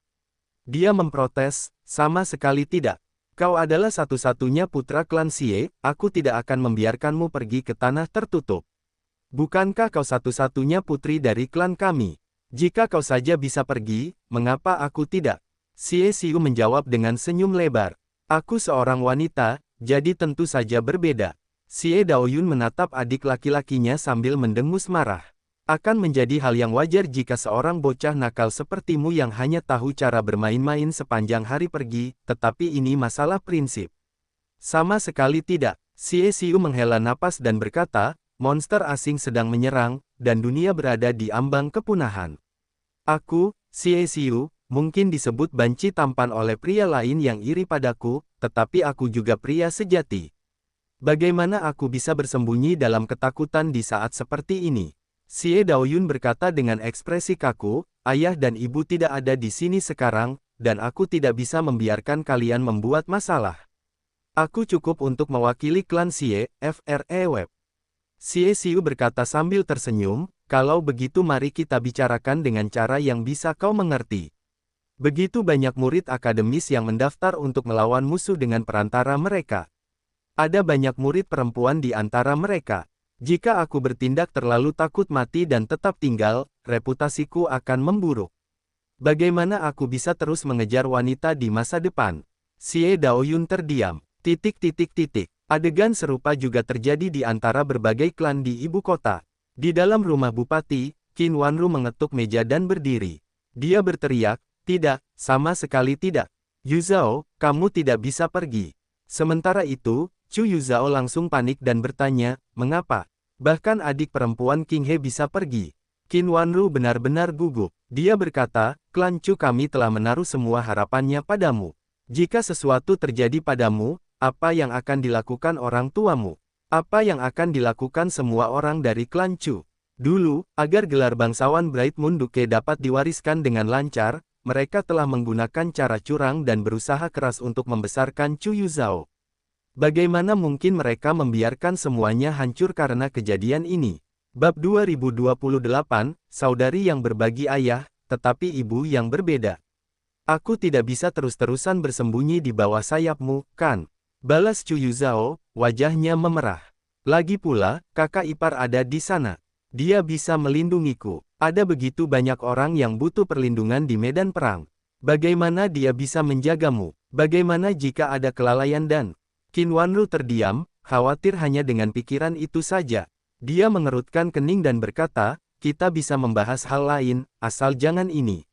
Dia memprotes, "Sama sekali tidak. Kau adalah satu-satunya putra klan Xie, aku tidak akan membiarkanmu pergi ke tanah tertutup. Bukankah kau satu-satunya putri dari klan kami? Jika kau saja bisa pergi, mengapa aku tidak?" Xie Xiu menjawab dengan senyum lebar. Aku seorang wanita, jadi tentu saja berbeda. Xie Daoyun menatap adik laki-lakinya sambil mendengus marah. Akan menjadi hal yang wajar jika seorang bocah nakal sepertimu yang hanya tahu cara bermain-main sepanjang hari pergi, tetapi ini masalah prinsip. Sama sekali tidak. Xie Xiu menghela napas dan berkata, monster asing sedang menyerang, dan dunia berada di ambang kepunahan. Aku, Xie Xiu, mungkin disebut banci tampan oleh pria lain yang iri padaku, tetapi aku juga pria sejati. Bagaimana aku bisa bersembunyi dalam ketakutan di saat seperti ini? Xie Daoyun berkata dengan ekspresi kaku, ayah dan ibu tidak ada di sini sekarang, dan aku tidak bisa membiarkan kalian membuat masalah. Aku cukup untuk mewakili klan Xie, FREW. Xie Xiu berkata sambil tersenyum, kalau begitu mari kita bicarakan dengan cara yang bisa kau mengerti. Begitu banyak murid akademis yang mendaftar untuk melawan musuh dengan perantara mereka. Ada banyak murid perempuan di antara mereka. Jika aku bertindak terlalu takut mati dan tetap tinggal, reputasiku akan memburuk. Bagaimana aku bisa terus mengejar wanita di masa depan? Xie Daoyun terdiam. Adegan serupa juga terjadi di antara berbagai klan di ibu kota. Di dalam rumah bupati, Qin Wanru mengetuk meja dan berdiri. Dia berteriak, tidak, sama sekali tidak. Yuzhao, kamu tidak bisa pergi. Sementara itu, Chu Yuzhao langsung panik dan bertanya, mengapa? Bahkan adik perempuan King He bisa pergi. Qin Wanru benar-benar gugup. Dia berkata, klan Chu kami telah menaruh semua harapannya padamu. Jika sesuatu terjadi padamu, apa yang akan dilakukan orang tuamu? Apa yang akan dilakukan semua orang dari klan Chu? Dulu, agar gelar bangsawan Bright Moon Duke dapat diwariskan dengan lancar, mereka telah menggunakan cara curang dan berusaha keras untuk membesarkan Chu Yuzhao. Bagaimana mungkin mereka membiarkan semuanya hancur karena kejadian ini? Bab 2028, Saudari yang berbagi ayah, tetapi ibu yang berbeda. Aku tidak bisa terus-terusan bersembunyi di bawah sayapmu, kan? Balas Chu Yuzhao, wajahnya memerah. Lagi pula, kakak ipar ada di sana. Dia bisa melindungiku. Ada begitu banyak orang yang butuh perlindungan di medan perang. Bagaimana dia bisa menjagamu? Bagaimana jika ada kelalaian dan... Qin Wanru terdiam, khawatir hanya dengan pikiran itu saja. Dia mengerutkan kening dan berkata, kita bisa membahas hal lain, asal jangan ini.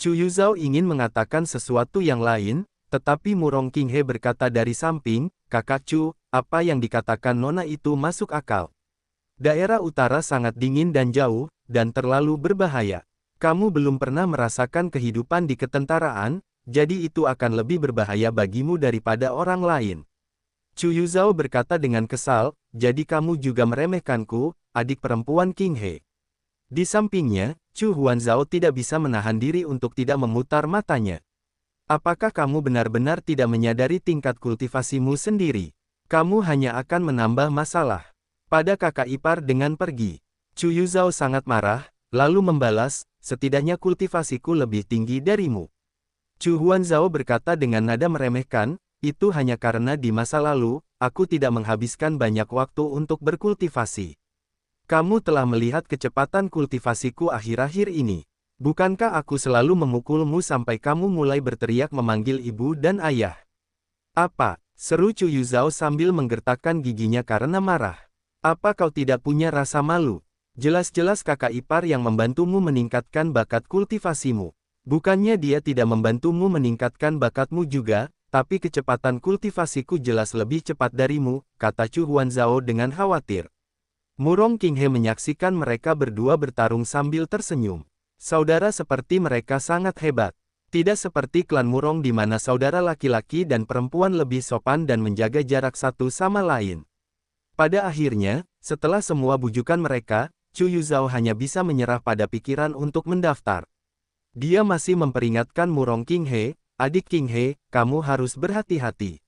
Chu Yuzhao ingin mengatakan sesuatu yang lain, tetapi Murong King He berkata dari samping, kakak Chu, apa yang dikatakan Nona itu masuk akal. Daerah utara sangat dingin dan jauh, dan terlalu berbahaya. Kamu belum pernah merasakan kehidupan di ketentaraan, jadi itu akan lebih berbahaya bagimu daripada orang lain. Chu Yuzhao berkata dengan kesal, jadi kamu juga meremehkanku, adik perempuan King He. Di sampingnya, Chu Huanzhao tidak bisa menahan diri untuk tidak memutar matanya. Apakah kamu benar-benar tidak menyadari tingkat kultivasimu sendiri? Kamu hanya akan menambah masalah. Pada kakak ipar dengan pergi. Chu Yuzhao sangat marah, lalu membalas, setidaknya kultivasiku lebih tinggi darimu. Chu Huanzhao berkata dengan nada meremehkan, itu hanya karena di masa lalu, aku tidak menghabiskan banyak waktu untuk berkultivasi. Kamu telah melihat kecepatan kultivasiku akhir-akhir ini. Bukankah aku selalu memukulmu sampai kamu mulai berteriak memanggil ibu dan ayah? Apa? Seru Chu Yuzhao sambil menggertakkan giginya karena marah. Apa kau tidak punya rasa malu? Jelas-jelas kakak ipar yang membantumu meningkatkan bakat kultivasimu. Bukannya dia tidak membantumu meningkatkan bakatmu juga, tapi kecepatan kultivasiku jelas lebih cepat darimu, kata Chu Huanzhao dengan khawatir. Murong King He menyaksikan mereka berdua bertarung sambil tersenyum. Saudara seperti mereka sangat hebat. Tidak seperti klan Murong di mana saudara laki-laki dan perempuan lebih sopan dan menjaga jarak satu sama lain. Pada akhirnya, setelah semua bujukan mereka, Chu Yuzhao hanya bisa menyerah pada pikiran untuk mendaftar. Dia masih memperingatkan Murong King He, adik King He, kamu harus berhati-hati.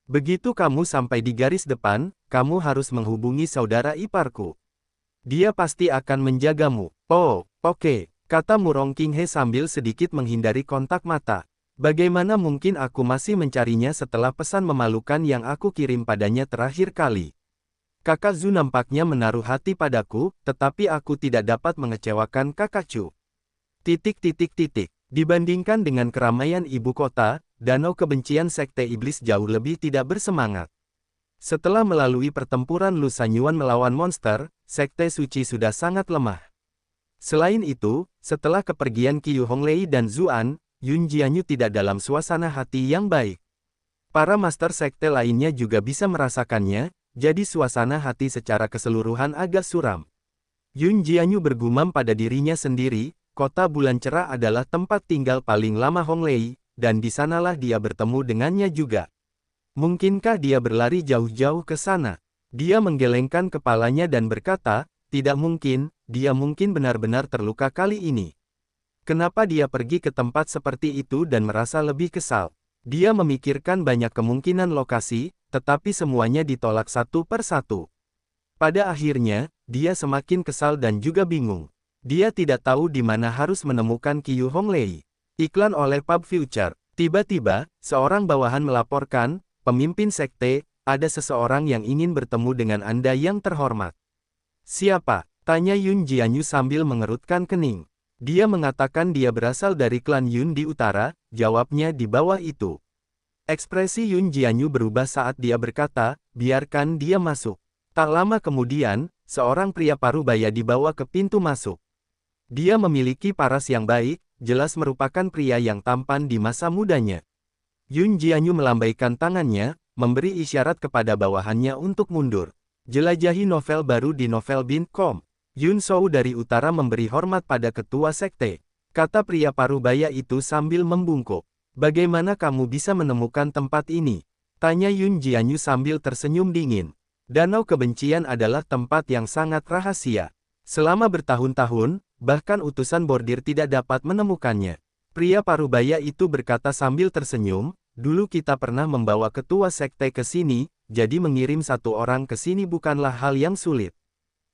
Begitu kamu sampai di garis depan, kamu harus menghubungi saudara iparku. Dia pasti akan menjagamu. Oh, oke, kata Murong King He sambil sedikit menghindari kontak mata. Bagaimana mungkin aku masih mencarinya setelah pesan memalukan yang aku kirim padanya terakhir kali? Kakak Zhu nampaknya menaruh hati padaku, tetapi aku tidak dapat mengecewakan kakak Chu. Dibandingkan dengan keramaian ibu kota, Danau Kebencian Sekte Iblis jauh lebih tidak bersemangat. Setelah melalui pertempuran Lu Sanyuan melawan monster, Sekte Suci sudah sangat lemah. Selain itu, setelah kepergian Qiu Honglei dan Zuan, Yun Jianyu tidak dalam suasana hati yang baik. Para master sekte lainnya juga bisa merasakannya, jadi suasana hati secara keseluruhan agak suram. Yun Jianyu bergumam pada dirinya sendiri, kota bulan cerah adalah tempat tinggal paling lama Honglei, dan di sanalah dia bertemu dengannya juga. Mungkinkah dia berlari jauh-jauh ke sana? Dia menggelengkan kepalanya dan berkata, tidak mungkin, dia mungkin benar-benar terluka kali ini. Kenapa dia pergi ke tempat seperti itu dan merasa lebih kesal? Dia memikirkan banyak kemungkinan lokasi, tetapi semuanya ditolak satu per satu. Pada akhirnya, dia semakin kesal dan juga bingung. Dia tidak tahu di mana harus menemukan Qiu Honglei. Iklan oleh Pub Future. Tiba-tiba, seorang bawahan melaporkan, pemimpin sekte, ada seseorang yang ingin bertemu dengan Anda yang terhormat. Siapa? Tanya Yun Jianyu sambil mengerutkan kening. Dia mengatakan dia berasal dari klan Yun di utara, jawabnya di bawah itu. Ekspresi Yun Jianyu berubah saat dia berkata, biarkan dia masuk. Tak lama kemudian, seorang pria parubaya dibawa ke pintu masuk. Dia memiliki paras yang baik, jelas merupakan pria yang tampan di masa mudanya. Yun Jianyu melambaikan tangannya, memberi isyarat kepada bawahannya untuk mundur. Jelajahi novel baru di novelbind.com. Yun Shou dari utara memberi hormat pada ketua sekte. Kata pria parubaya itu sambil membungkuk. Bagaimana kamu bisa menemukan tempat ini? Tanya Yun Jianyu sambil tersenyum dingin. Danau Kebencian adalah tempat yang sangat rahasia. Selama bertahun-tahun, bahkan utusan bordir tidak dapat menemukannya. Pria parubaya itu berkata sambil tersenyum, dulu kita pernah membawa ketua sekte ke sini, jadi mengirim satu orang ke sini bukanlah hal yang sulit.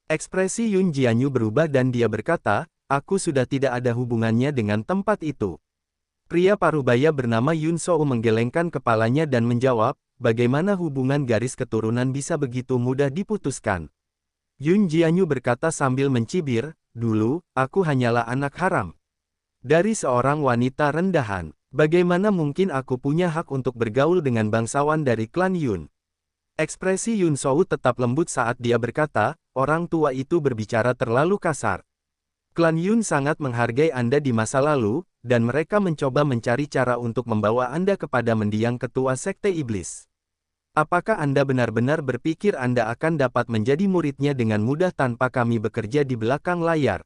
Ekspresi Yun Jianyu berubah dan dia berkata, aku sudah tidak ada hubungannya dengan tempat itu. Pria parubaya bernama Yun Shou menggelengkan kepalanya dan menjawab, bagaimana hubungan garis keturunan bisa begitu mudah diputuskan. Yun Jianyu berkata sambil mencibir, dulu, aku hanyalah anak haram dari seorang wanita rendahan. Bagaimana mungkin aku punya hak untuk bergaul dengan bangsawan dari klan Yun? Ekspresi Yun Shou tetap lembut saat dia berkata, orang tua itu berbicara terlalu kasar. Klan Yun sangat menghargai Anda di masa lalu, dan mereka mencoba mencari cara untuk membawa Anda kepada mendiang ketua sekte iblis. Apakah Anda benar-benar berpikir Anda akan dapat menjadi muridnya dengan mudah tanpa kami bekerja di belakang layar?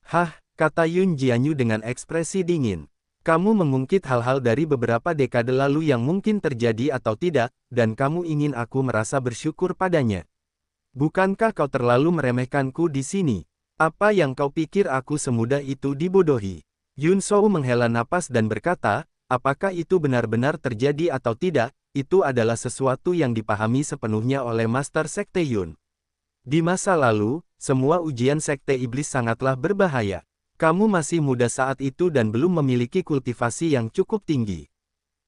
Hah, kata Yun Jianyu dengan ekspresi dingin. Kamu mengungkit hal-hal dari beberapa dekade lalu yang mungkin terjadi atau tidak, dan kamu ingin aku merasa bersyukur padanya. Bukankah kau terlalu meremehkanku di sini? Apa yang kau pikir aku semudah itu dibodohi? Yun Shou menghela napas dan berkata, apakah itu benar-benar terjadi atau tidak, itu adalah sesuatu yang dipahami sepenuhnya oleh Master Sekte Yun. Di masa lalu, semua ujian Sekte Iblis sangatlah berbahaya. Kamu masih muda saat itu dan belum memiliki kultivasi yang cukup tinggi.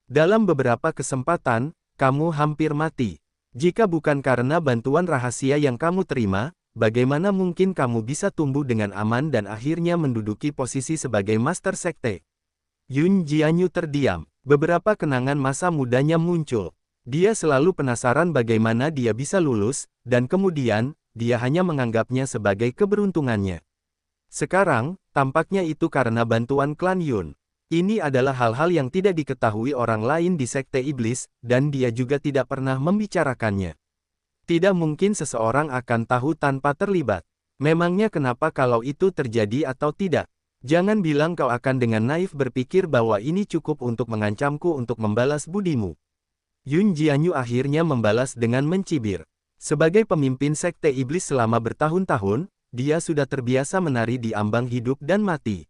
Dalam beberapa kesempatan, kamu hampir mati. Jika bukan karena bantuan rahasia yang kamu terima, bagaimana mungkin kamu bisa tumbuh dengan aman dan akhirnya menduduki posisi sebagai Master Sekte? Yun Jianyu terdiam. Beberapa kenangan masa mudanya muncul. Dia selalu penasaran bagaimana dia bisa lulus, dan kemudian, dia hanya menganggapnya sebagai keberuntungannya. Sekarang, tampaknya itu karena bantuan klan Yun. Ini adalah hal-hal yang tidak diketahui orang lain di Sekte Iblis, dan dia juga tidak pernah membicarakannya. Tidak mungkin seseorang akan tahu tanpa terlibat. Memangnya kenapa kalau itu terjadi atau tidak? Jangan bilang kau akan dengan naif berpikir bahwa ini cukup untuk mengancamku untuk membalas budimu. Yun Jianyu akhirnya membalas dengan mencibir. Sebagai pemimpin Sekte Iblis selama bertahun-tahun, dia sudah terbiasa menari di ambang hidup dan mati.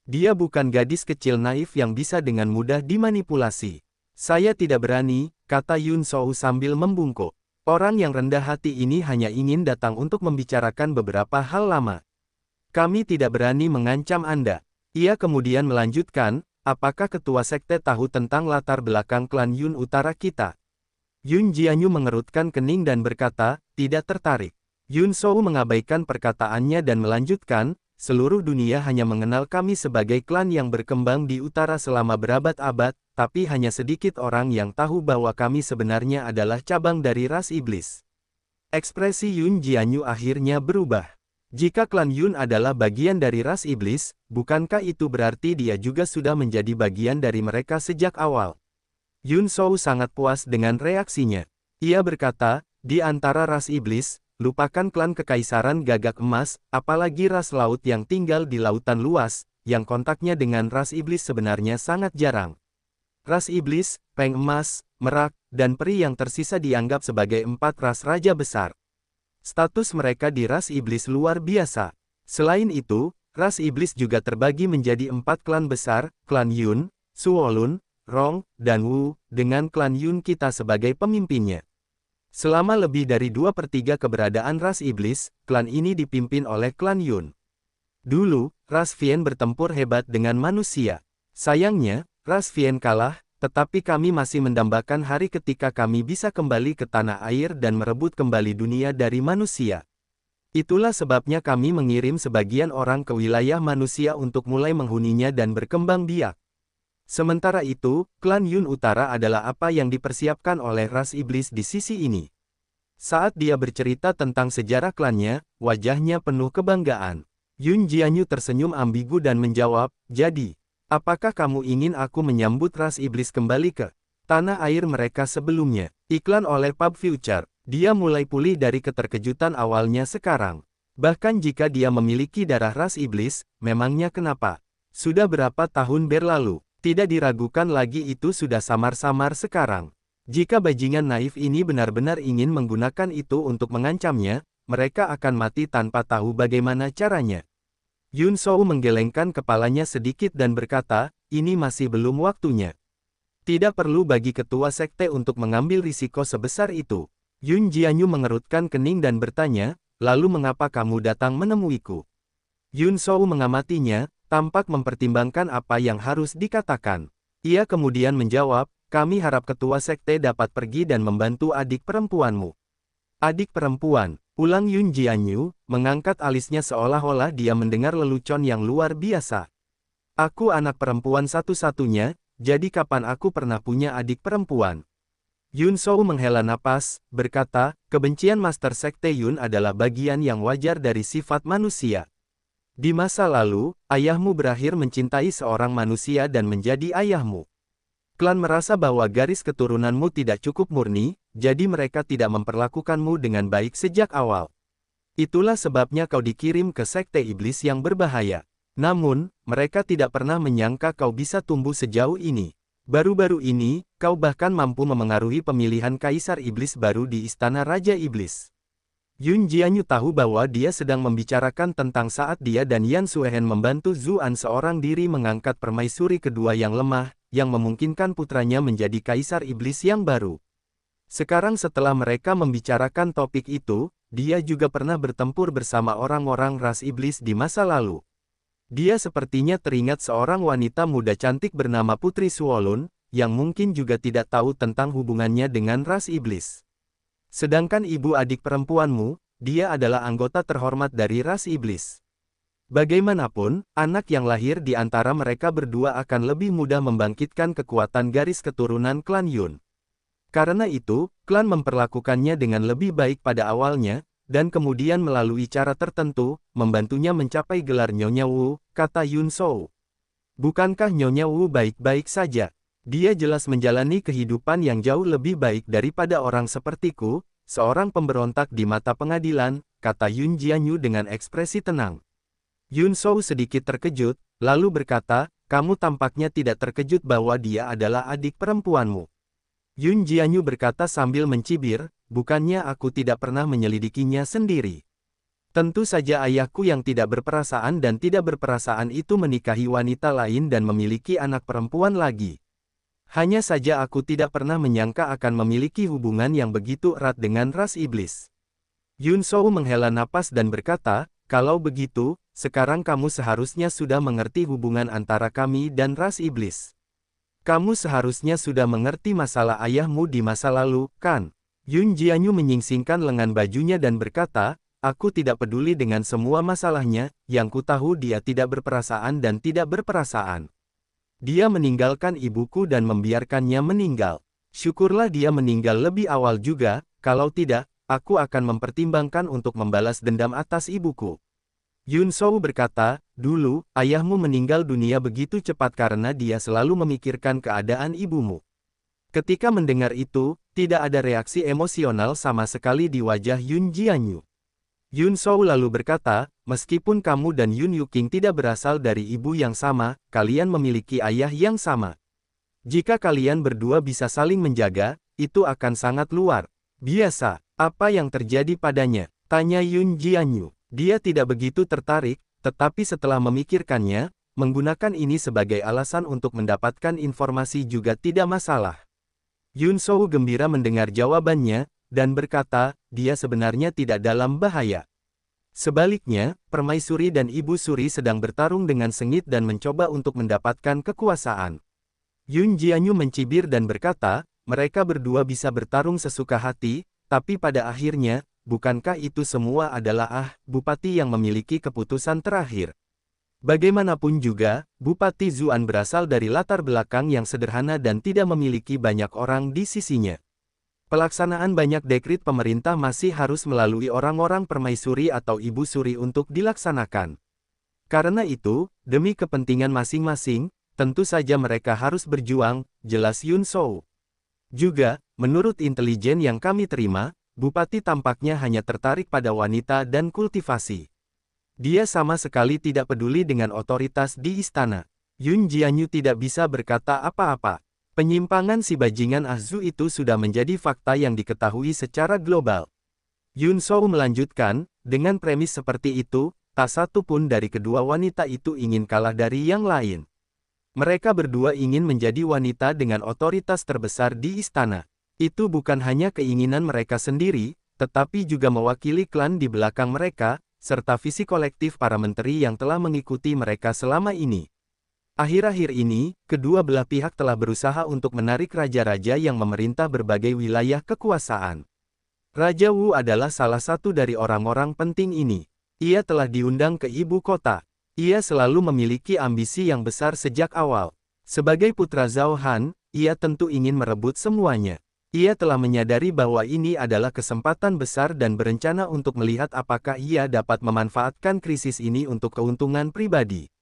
Dia bukan gadis kecil naif yang bisa dengan mudah dimanipulasi. Saya tidak berani, kata Yun Shou sambil membungkuk. Orang yang rendah hati ini hanya ingin datang untuk membicarakan beberapa hal lama. Kami tidak berani mengancam Anda. Ia kemudian melanjutkan, apakah ketua sekte tahu tentang latar belakang klan Yun Utara kita? Yun Jianyu mengerutkan kening dan berkata, tidak tertarik. Yun Shou mengabaikan perkataannya dan melanjutkan, seluruh dunia hanya mengenal kami sebagai klan yang berkembang di utara selama berabad-abad, tapi hanya sedikit orang yang tahu bahwa kami sebenarnya adalah cabang dari ras iblis. Ekspresi Yun Jianyu akhirnya berubah. Jika klan Yun adalah bagian dari ras iblis, bukankah itu berarti dia juga sudah menjadi bagian dari mereka sejak awal? Yun Shou sangat puas dengan reaksinya. Ia berkata, di antara ras iblis, lupakan klan kekaisaran gagak emas, apalagi ras laut yang tinggal di lautan luas, yang kontaknya dengan ras iblis sebenarnya sangat jarang. Ras iblis, peng emas, merak, dan peri yang tersisa dianggap sebagai 4 ras raja besar. Status mereka di ras iblis luar biasa. Selain itu, ras iblis juga terbagi menjadi 4 klan besar, klan Yun, Suolun, Rong, dan Wu, dengan klan Yun kita sebagai pemimpinnya. Selama lebih dari 2/3 keberadaan ras iblis, klan ini dipimpin oleh klan Yun. Dulu, ras Vien bertempur hebat dengan manusia. Sayangnya, ras Vien kalah, tetapi kami masih mendambakan hari ketika kami bisa kembali ke tanah air dan merebut kembali dunia dari manusia. Itulah sebabnya kami mengirim sebagian orang ke wilayah manusia untuk mulai menghuninya dan berkembang biak. Sementara itu, klan Yun Utara adalah apa yang dipersiapkan oleh ras iblis di sisi ini. Saat dia bercerita tentang sejarah klannya, wajahnya penuh kebanggaan. Yun Jianyu tersenyum ambigu dan menjawab, jadi, apakah kamu ingin aku menyambut ras iblis kembali ke tanah air mereka sebelumnya? Iklan oleh Pub Future. Dia mulai pulih dari keterkejutan awalnya sekarang. Bahkan jika dia memiliki darah ras iblis, memangnya kenapa? Sudah berapa tahun berlalu? Tidak diragukan lagi itu sudah samar-samar sekarang. Jika bajingan naif ini benar-benar ingin menggunakan itu untuk mengancamnya, mereka akan mati tanpa tahu bagaimana caranya. Yun Shou menggelengkan kepalanya sedikit dan berkata, ini masih belum waktunya. Tidak perlu bagi ketua sekte untuk mengambil risiko sebesar itu. Yun Jianyu mengerutkan kening dan bertanya, lalu mengapa kamu datang menemuiku? Yun Shou mengamatinya, tampak mempertimbangkan apa yang harus dikatakan. Ia kemudian menjawab, kami harap ketua sekte dapat pergi dan membantu adik perempuanmu. Adik perempuan, ulang Yun Jianyu, mengangkat alisnya seolah-olah dia mendengar lelucon yang luar biasa. Aku anak perempuan satu-satunya, jadi kapan aku pernah punya adik perempuan? Yun Shou menghela napas, berkata, kebencian Master Sekte Yun adalah bagian yang wajar dari sifat manusia. Di masa lalu, ayahmu berakhir mencintai seorang manusia dan menjadi ayahmu. Klan merasa bahwa garis keturunanmu tidak cukup murni, jadi mereka tidak memperlakukanmu dengan baik sejak awal. Itulah sebabnya kau dikirim ke sekte iblis yang berbahaya. Namun, mereka tidak pernah menyangka kau bisa tumbuh sejauh ini. Baru-baru ini, kau bahkan mampu memengaruhi pemilihan kaisar iblis baru di istana Raja Iblis. Yun Jianyu tahu bahwa dia sedang membicarakan tentang saat dia dan Yan Suehen membantu Zuan seorang diri mengangkat permaisuri kedua yang lemah, yang memungkinkan putranya menjadi kaisar iblis yang baru. Sekarang setelah mereka membicarakan topik itu, dia juga pernah bertempur bersama orang-orang ras iblis di masa lalu. Dia sepertinya teringat seorang wanita muda cantik bernama Putri Suolun, yang mungkin juga tidak tahu tentang hubungannya dengan ras iblis. Sedangkan ibu adik perempuanmu, dia adalah anggota terhormat dari ras iblis. Bagaimanapun, anak yang lahir di antara mereka berdua akan lebih mudah membangkitkan kekuatan garis keturunan klan Yun. Karena itu, klan memperlakukannya dengan lebih baik pada awalnya, dan kemudian melalui cara tertentu, membantunya mencapai gelar Nyonya Wu, kata Yun Shou. Bukankah Nyonya Wu baik-baik saja? Dia jelas menjalani kehidupan yang jauh lebih baik daripada orang sepertiku, seorang pemberontak di mata pengadilan, kata Yun Jianyu dengan ekspresi tenang. Yun Shou sedikit terkejut, lalu berkata, kamu tampaknya tidak terkejut bahwa dia adalah adik perempuanmu. Yun Jianyu berkata sambil mencibir, bukannya aku tidak pernah menyelidikinya sendiri. Tentu saja ayahku yang tidak berperasaan dan tidak berperasaan itu menikahi wanita lain dan memiliki anak perempuan lagi. Hanya saja aku tidak pernah menyangka akan memiliki hubungan yang begitu erat dengan ras iblis. Yun Shou menghela napas dan berkata, kalau begitu, sekarang kamu seharusnya sudah mengerti hubungan antara kami dan ras iblis. Kamu seharusnya sudah mengerti masalah ayahmu di masa lalu, kan? Yun Jianyu menyingsingkan lengan bajunya dan berkata, aku tidak peduli dengan semua masalahnya, yang ku tahu dia tidak berperasaan dan tidak berperasaan. Dia meninggalkan ibuku dan membiarkannya meninggal. Syukurlah dia meninggal lebih awal juga, kalau tidak, aku akan mempertimbangkan untuk membalas dendam atas ibuku. Yun Shou berkata, dulu, ayahmu meninggal dunia begitu cepat karena dia selalu memikirkan keadaan ibumu. Ketika mendengar itu, tidak ada reaksi emosional sama sekali di wajah Yun Jianyu. Yun Shou lalu berkata, meskipun kamu dan Yun Yuking tidak berasal dari ibu yang sama, kalian memiliki ayah yang sama. Jika kalian berdua bisa saling menjaga, itu akan sangat luar biasa. Apa yang terjadi padanya? Tanya Yun Jianyu. Dia tidak begitu tertarik, tetapi setelah memikirkannya, menggunakan ini sebagai alasan untuk mendapatkan informasi juga tidak masalah. Yun Shou gembira mendengar jawabannya, dan berkata, dia sebenarnya tidak dalam bahaya. Sebaliknya, Permaisuri dan Ibu Suri sedang bertarung dengan sengit dan mencoba untuk mendapatkan kekuasaan. Yun Jianyu mencibir dan berkata, mereka berdua bisa bertarung sesuka hati, tapi pada akhirnya, bukankah itu semua adalah Bupati yang memiliki keputusan terakhir? Bagaimanapun juga, Bupati Zuan berasal dari latar belakang yang sederhana dan tidak memiliki banyak orang di sisinya. Pelaksanaan banyak dekret pemerintah masih harus melalui orang-orang permaisuri atau ibu suri untuk dilaksanakan. Karena itu, demi kepentingan masing-masing, tentu saja mereka harus berjuang, jelas Yun Shou. Juga, menurut intelijen yang kami terima, Bupati tampaknya hanya tertarik pada wanita dan kultivasi. Dia sama sekali tidak peduli dengan otoritas di istana. Yun Jianyu tidak bisa berkata apa-apa. Penyimpangan si bajingan Ahzu itu sudah menjadi fakta yang diketahui secara global. Yun Shou melanjutkan, dengan premis seperti itu, tak satu pun dari kedua wanita itu ingin kalah dari yang lain. Mereka berdua ingin menjadi wanita dengan otoritas terbesar di istana. Itu bukan hanya keinginan mereka sendiri, tetapi juga mewakili klan di belakang mereka, serta visi kolektif para menteri yang telah mengikuti mereka selama ini. Akhir-akhir ini, kedua belah pihak telah berusaha untuk menarik raja-raja yang memerintah berbagai wilayah kekuasaan. Raja Wu adalah salah satu dari orang-orang penting ini. Ia telah diundang ke ibu kota. Ia selalu memiliki ambisi yang besar sejak awal. Sebagai putra Zhao Han, ia tentu ingin merebut semuanya. Ia telah menyadari bahwa ini adalah kesempatan besar dan berencana untuk melihat apakah ia dapat memanfaatkan krisis ini untuk keuntungan pribadi.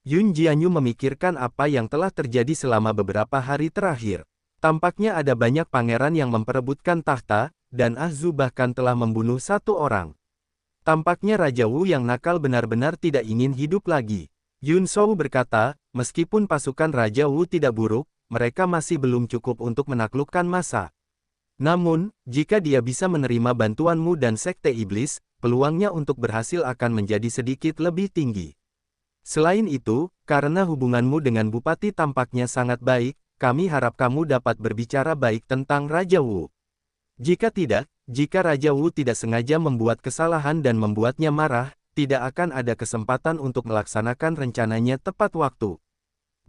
Yun Jianyu memikirkan apa yang telah terjadi selama beberapa hari terakhir. Tampaknya ada banyak pangeran yang memperebutkan tahta, dan Ahzu bahkan telah membunuh satu orang. Tampaknya Raja Wu yang nakal benar-benar tidak ingin hidup lagi. Yun Shou berkata, meskipun pasukan Raja Wu tidak buruk, mereka masih belum cukup untuk menaklukkan massa. Namun, jika dia bisa menerima bantuanmu dan Sekte Iblis, peluangnya untuk berhasil akan menjadi sedikit lebih tinggi. Selain itu, karena hubunganmu dengan Bupati tampaknya sangat baik, kami harap kamu dapat berbicara baik tentang Raja Wu. Jika tidak, jika Raja Wu tidak sengaja membuat kesalahan dan membuatnya marah, tidak akan ada kesempatan untuk melaksanakan rencananya tepat waktu.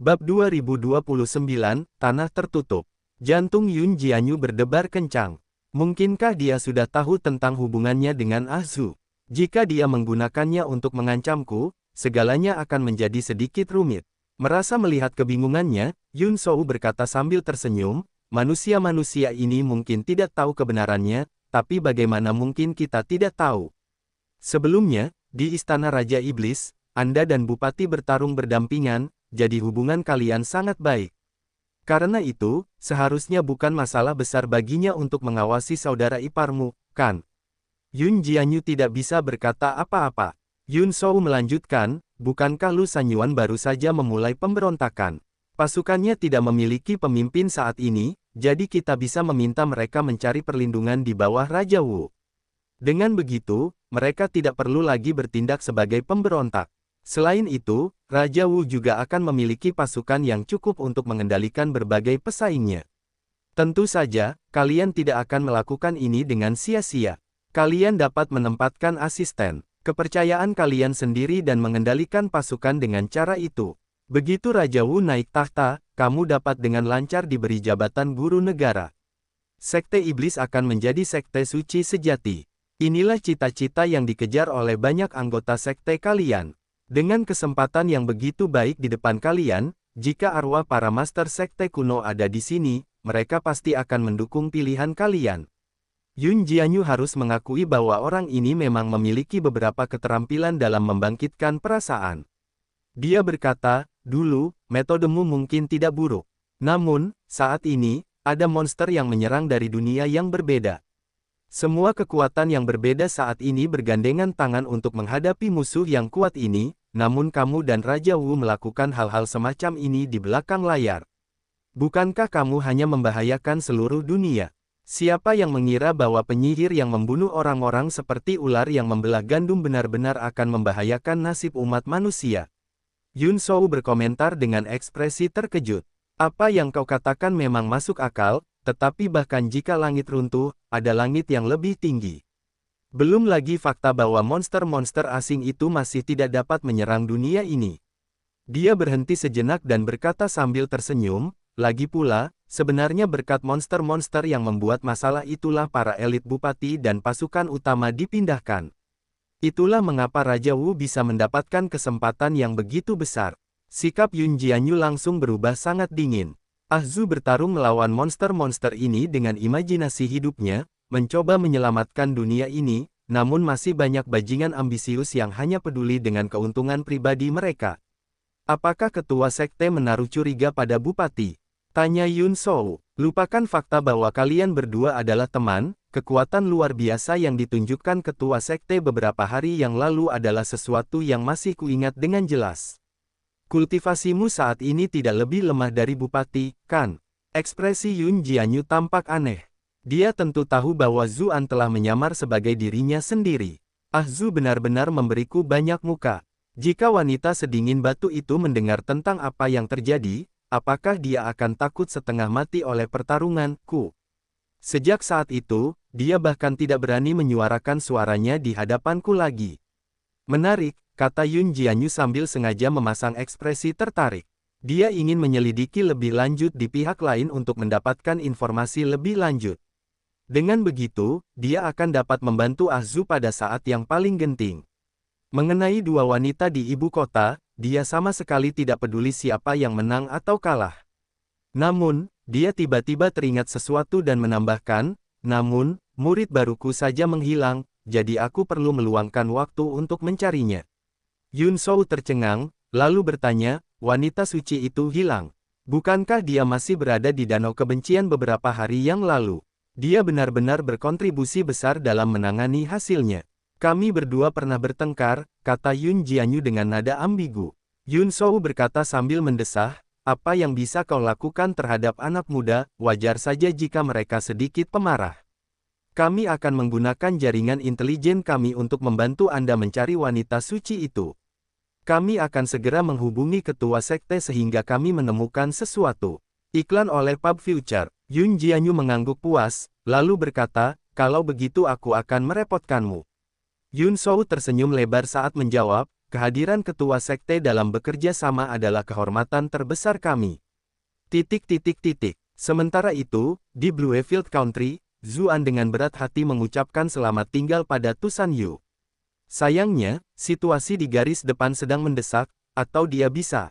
Bab 2029, Tanah Tertutup. Jantung Yun Jianyu berdebar kencang. Mungkinkah dia sudah tahu tentang hubungannya dengan Ahzu? Jika dia menggunakannya untuk mengancamku, segalanya akan menjadi sedikit rumit. Merasa melihat kebingungannya, Yun Shou berkata sambil tersenyum, manusia-manusia ini mungkin tidak tahu kebenarannya, tapi bagaimana mungkin kita tidak tahu? Sebelumnya, di Istana Raja Iblis, Anda dan Bupati bertarung berdampingan, jadi hubungan kalian sangat baik. Karena itu, seharusnya bukan masalah besar baginya untuk mengawasi saudara iparmu, kan? Yun Jianyu tidak bisa berkata apa-apa. Yun Shou melanjutkan, bukankah Lu Sanyuan baru saja memulai pemberontakan? Pasukannya tidak memiliki pemimpin saat ini, jadi kita bisa meminta mereka mencari perlindungan di bawah Raja Wu. Dengan begitu, mereka tidak perlu lagi bertindak sebagai pemberontak. Selain itu, Raja Wu juga akan memiliki pasukan yang cukup untuk mengendalikan berbagai pesaingnya. Tentu saja, kalian tidak akan melakukan ini dengan sia-sia. Kalian dapat menempatkan asisten, kepercayaan kalian sendiri dan mengendalikan pasukan dengan cara itu. Begitu Raja Wu naik tahta, kamu dapat dengan lancar diberi jabatan guru negara. Sekte Iblis akan menjadi sekte suci sejati. Inilah cita-cita yang dikejar oleh banyak anggota sekte kalian. Dengan kesempatan yang begitu baik di depan kalian, Jika arwah para master sekte kuno ada di sini, mereka pasti akan mendukung pilihan kalian. Yun Jianyu harus mengakui bahwa orang ini memang memiliki beberapa keterampilan dalam membangkitkan perasaan. Dia berkata, dulu, metodemu mungkin tidak buruk. Namun, saat ini, ada monster yang menyerang dari dunia yang berbeda. Semua kekuatan yang berbeda saat ini bergandengan tangan untuk menghadapi musuh yang kuat ini, namun kamu dan Raja Wu melakukan hal-hal semacam ini di belakang layar. Bukankah kamu hanya membahayakan seluruh dunia? Siapa yang mengira bahwa penyihir yang membunuh orang-orang seperti ular yang membelah gandum benar-benar akan membahayakan nasib umat manusia? Yun Shou berkomentar dengan ekspresi terkejut. Apa yang kau katakan memang masuk akal, tetapi bahkan jika langit runtuh, ada langit yang lebih tinggi. Belum lagi fakta bahwa monster-monster asing itu masih tidak dapat menyerang dunia ini. Dia berhenti sejenak dan berkata sambil tersenyum, lagi pula, sebenarnya berkat monster-monster yang membuat masalah itulah para elit bupati dan pasukan utama dipindahkan. Itulah mengapa Raja Wu bisa mendapatkan kesempatan yang begitu besar. Sikap Yun Jianyu langsung berubah sangat dingin. Ahzu bertarung melawan monster-monster ini dengan imajinasi hidupnya, mencoba menyelamatkan dunia ini, namun masih banyak bajingan ambisius yang hanya peduli dengan keuntungan pribadi mereka. Apakah ketua sekte menaruh curiga pada bupati? Tanya Yun Shou. Lupakan fakta bahwa kalian berdua adalah teman, kekuatan luar biasa yang ditunjukkan ketua sekte beberapa hari yang lalu adalah sesuatu yang masih kuingat dengan jelas. Kultivasimu saat ini tidak lebih lemah dari bupati, kan? Ekspresi Yun Jianyu tampak aneh. Dia tentu tahu bahwa Zuan telah menyamar sebagai dirinya sendiri. Ahzu benar-benar memberiku banyak muka. Jika wanita sedingin batu itu mendengar tentang apa yang terjadi, apakah dia akan takut setengah mati oleh pertarunganku? Sejak saat itu, dia bahkan tidak berani menyuarakan suaranya di hadapanku lagi. Menarik, kata Yun Jianyu sambil sengaja memasang ekspresi tertarik. Dia ingin menyelidiki lebih lanjut di pihak lain untuk mendapatkan informasi lebih lanjut. Dengan begitu, dia akan dapat membantu Ahzu pada saat yang paling genting. Mengenai dua wanita di ibu kota, dia sama sekali tidak peduli siapa yang menang atau kalah. Namun, dia tiba-tiba teringat sesuatu dan menambahkan, namun, murid baruku saja menghilang, jadi aku perlu meluangkan waktu untuk mencarinya. Yun Shou tercengang, lalu bertanya, wanita suci itu hilang. Bukankah dia masih berada di Danau Kebencian beberapa hari yang lalu? Dia benar-benar berkontribusi besar dalam menangani hasilnya. Kami berdua pernah bertengkar, kata Yun Jianyu dengan nada ambigu. Yun Shou berkata sambil mendesah, apa yang bisa kau lakukan terhadap anak muda, wajar saja jika mereka sedikit pemarah. Kami akan menggunakan jaringan intelijen kami untuk membantu Anda mencari wanita suci itu. Kami akan segera menghubungi ketua sekte sehingga kami menemukan sesuatu. Iklan oleh Pub Future. Yun Jianyu mengangguk puas, lalu berkata, kalau begitu aku akan merepotkanmu. Yun Shou tersenyum lebar saat menjawab, kehadiran ketua sekte dalam bekerja sama adalah kehormatan terbesar kami. Sementara itu, di Bluefield Country, Zuan dengan berat hati mengucapkan selamat tinggal pada Tusan Yu. Sayangnya, situasi di garis depan sedang mendesak, atau dia bisa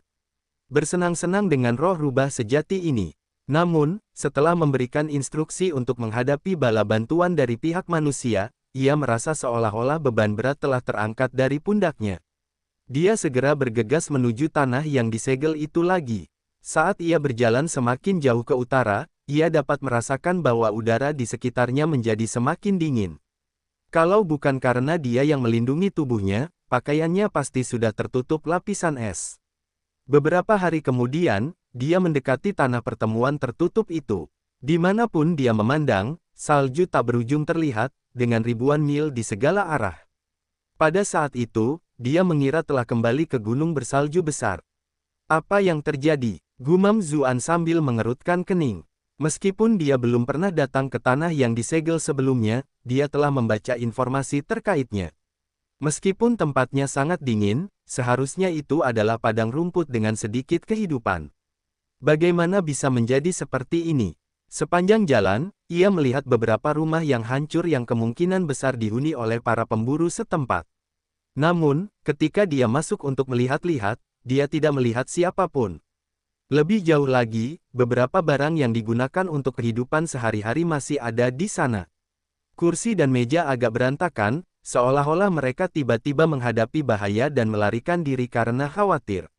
bersenang-senang dengan roh rubah sejati ini. Namun, setelah memberikan instruksi untuk menghadapi bala bantuan dari pihak manusia, ia merasa seolah-olah beban berat telah terangkat dari pundaknya. Dia segera bergegas menuju tanah yang disegel itu lagi. Saat ia berjalan semakin jauh ke utara, ia dapat merasakan bahwa udara di sekitarnya menjadi semakin dingin. Kalau bukan karena dia yang melindungi tubuhnya, pakaiannya pasti sudah tertutup lapisan es. Beberapa hari kemudian, dia mendekati tanah pertemuan tertutup itu. Dimanapun dia memandang, salju tak berujung terlihat, dengan ribuan mil di segala arah. Pada saat itu, dia mengira telah kembali ke gunung bersalju besar. Apa yang terjadi? Gumam Zuan sambil mengerutkan kening. Meskipun dia belum pernah datang ke tanah yang disegel sebelumnya, dia telah membaca informasi terkaitnya. Meskipun tempatnya sangat dingin, seharusnya itu adalah padang rumput dengan sedikit kehidupan. Bagaimana bisa menjadi seperti ini? Sepanjang jalan, ia melihat beberapa rumah yang hancur yang kemungkinan besar dihuni oleh para pemburu setempat. Namun, ketika dia masuk untuk melihat-lihat, dia tidak melihat siapapun. Lebih jauh lagi, beberapa barang yang digunakan untuk kehidupan sehari-hari masih ada di sana. Kursi dan meja agak berantakan, seolah-olah mereka tiba-tiba menghadapi bahaya dan melarikan diri karena khawatir.